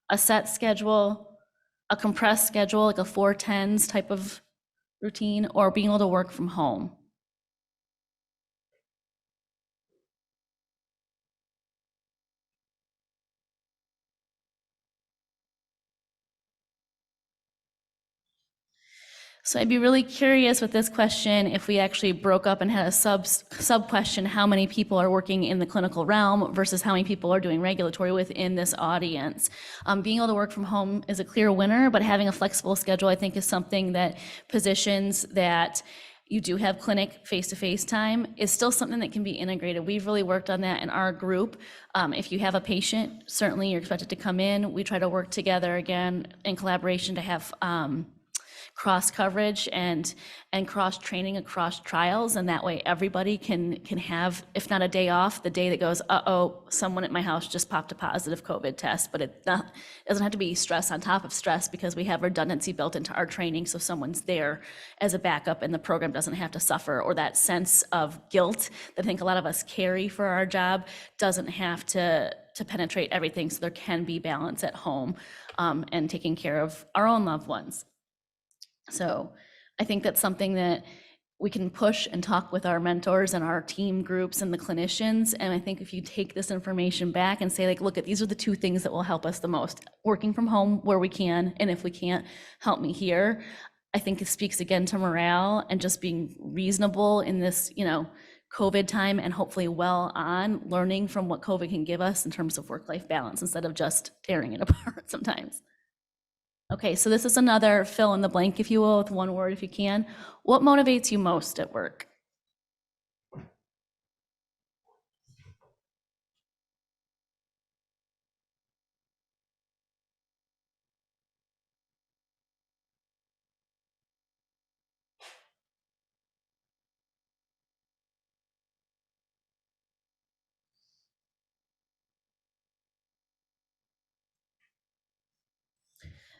a set schedule, a compressed schedule, like a 4-10s type of routine, or being able to work from home. So I'd be really curious with this question if we actually broke up and had a sub question, how many people are working in the clinical realm versus how many people are doing regulatory within this audience. Being able to work from home is a clear winner, but having a flexible schedule, I think, is something that positions that you do have clinic face-to-face time is still something that can be integrated. We've really worked on that in our group. If you have a patient, certainly you're expected to come in. We try to work together again in collaboration to have cross coverage and cross training across trials, and that way everybody can have, if not a day off, the day that goes, uh-oh, someone at my house just popped a positive COVID test. But it doesn't have to be stress on top of stress, because we have redundancy built into our training, so someone's there as a backup and the program doesn't have to suffer, or that sense of guilt that I think a lot of us carry for our job doesn't have to penetrate everything, so there can be balance at home and taking care of our own loved ones. So I think that's something that we can push and talk with our mentors and our team groups and the clinicians. And I think if you take this information back and say, like, look, these are the two things that will help us the most: working from home where we can, and if we can't, help me here. I think it speaks again to morale and just being reasonable in this, COVID time, and hopefully well on learning from what COVID can give us in terms of work-life balance instead of just tearing it apart sometimes. Okay, so this is another fill in the blank, if you will, with one word if you can. What motivates you most at work?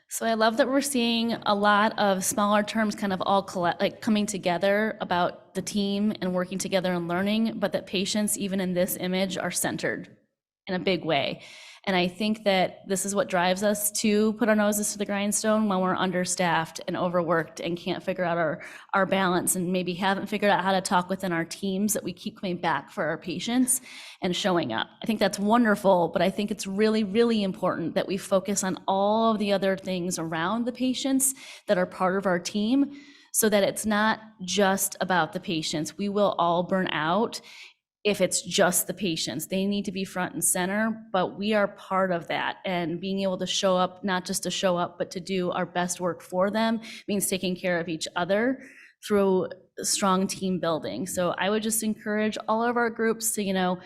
So I love that we're seeing a lot of smaller terms kind of all coming together about the team and working together and learning, but that patients, even in this image, are centered in a big way. And I think that this is what drives us to put our noses to the grindstone when we're understaffed and overworked and can't figure out our balance, and maybe haven't figured out how to talk within our teams, that we keep coming back for our patients and showing up. I think that's wonderful, but I think it's really, really important that we focus on all of the other things around the patients that are part of our team, so that it's not just about the patients. We will all burn out if it's just the patients. They need to be front and center, but we are part of that. And being able to show up, not just to show up, but to do our best work for them, means taking care of each other through strong team building. So I would just encourage all of our groups to,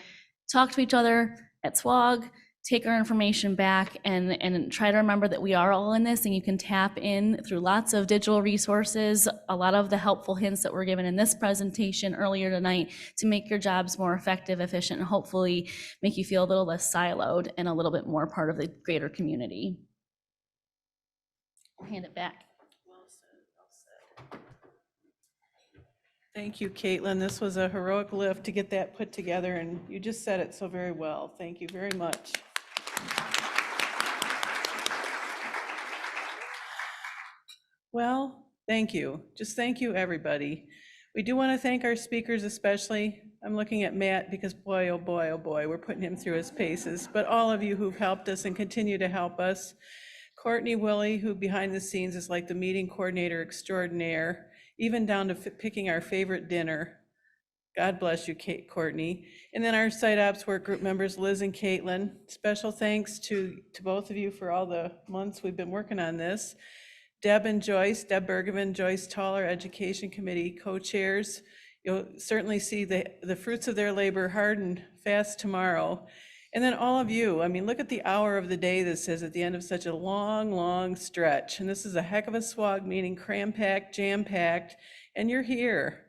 talk to each other at SWOG, take our information back, and try to remember that we are all in this, and you can tap in through lots of digital resources, a lot of the helpful hints that were given in this presentation earlier tonight, to make your jobs more effective, efficient, and hopefully make you feel a little less siloed and a little bit more part of the greater community. I'll hand it back. Well said, well said. Thank you, Caitlin. This was a heroic lift to get that put together, and you just said it so very well. Thank you very much. Well, thank you. Just thank you, everybody. We do want to thank our speakers especially. I'm looking at Matt because boy, oh boy, we're putting him through his paces. But all of you who've helped us and continue to help us. Courtney Willie, who behind the scenes is like the meeting coordinator extraordinaire, even down to picking our favorite dinner. God bless you, Courtney. And then our site ops work group members, Liz and Caitlin. Special thanks to both of you for all the months we've been working on this. Deb and Joyce, Deb Bergman, Joyce Toller, Education Committee co-chairs. You'll certainly see the fruits of their labor hard and fast tomorrow. And then all of you, I mean, look at the hour of the day this is at the end of such a long, long stretch. And this is a heck of a SWOG meeting, cram-packed, jam-packed, and you're here,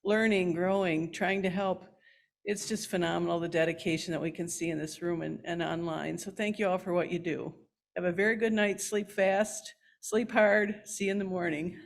learning, growing, trying to help. It's just phenomenal, the dedication that we can see in this room and online. So thank you all for what you do. Have a very good night, sleep fast, sleep hard, see you in the morning.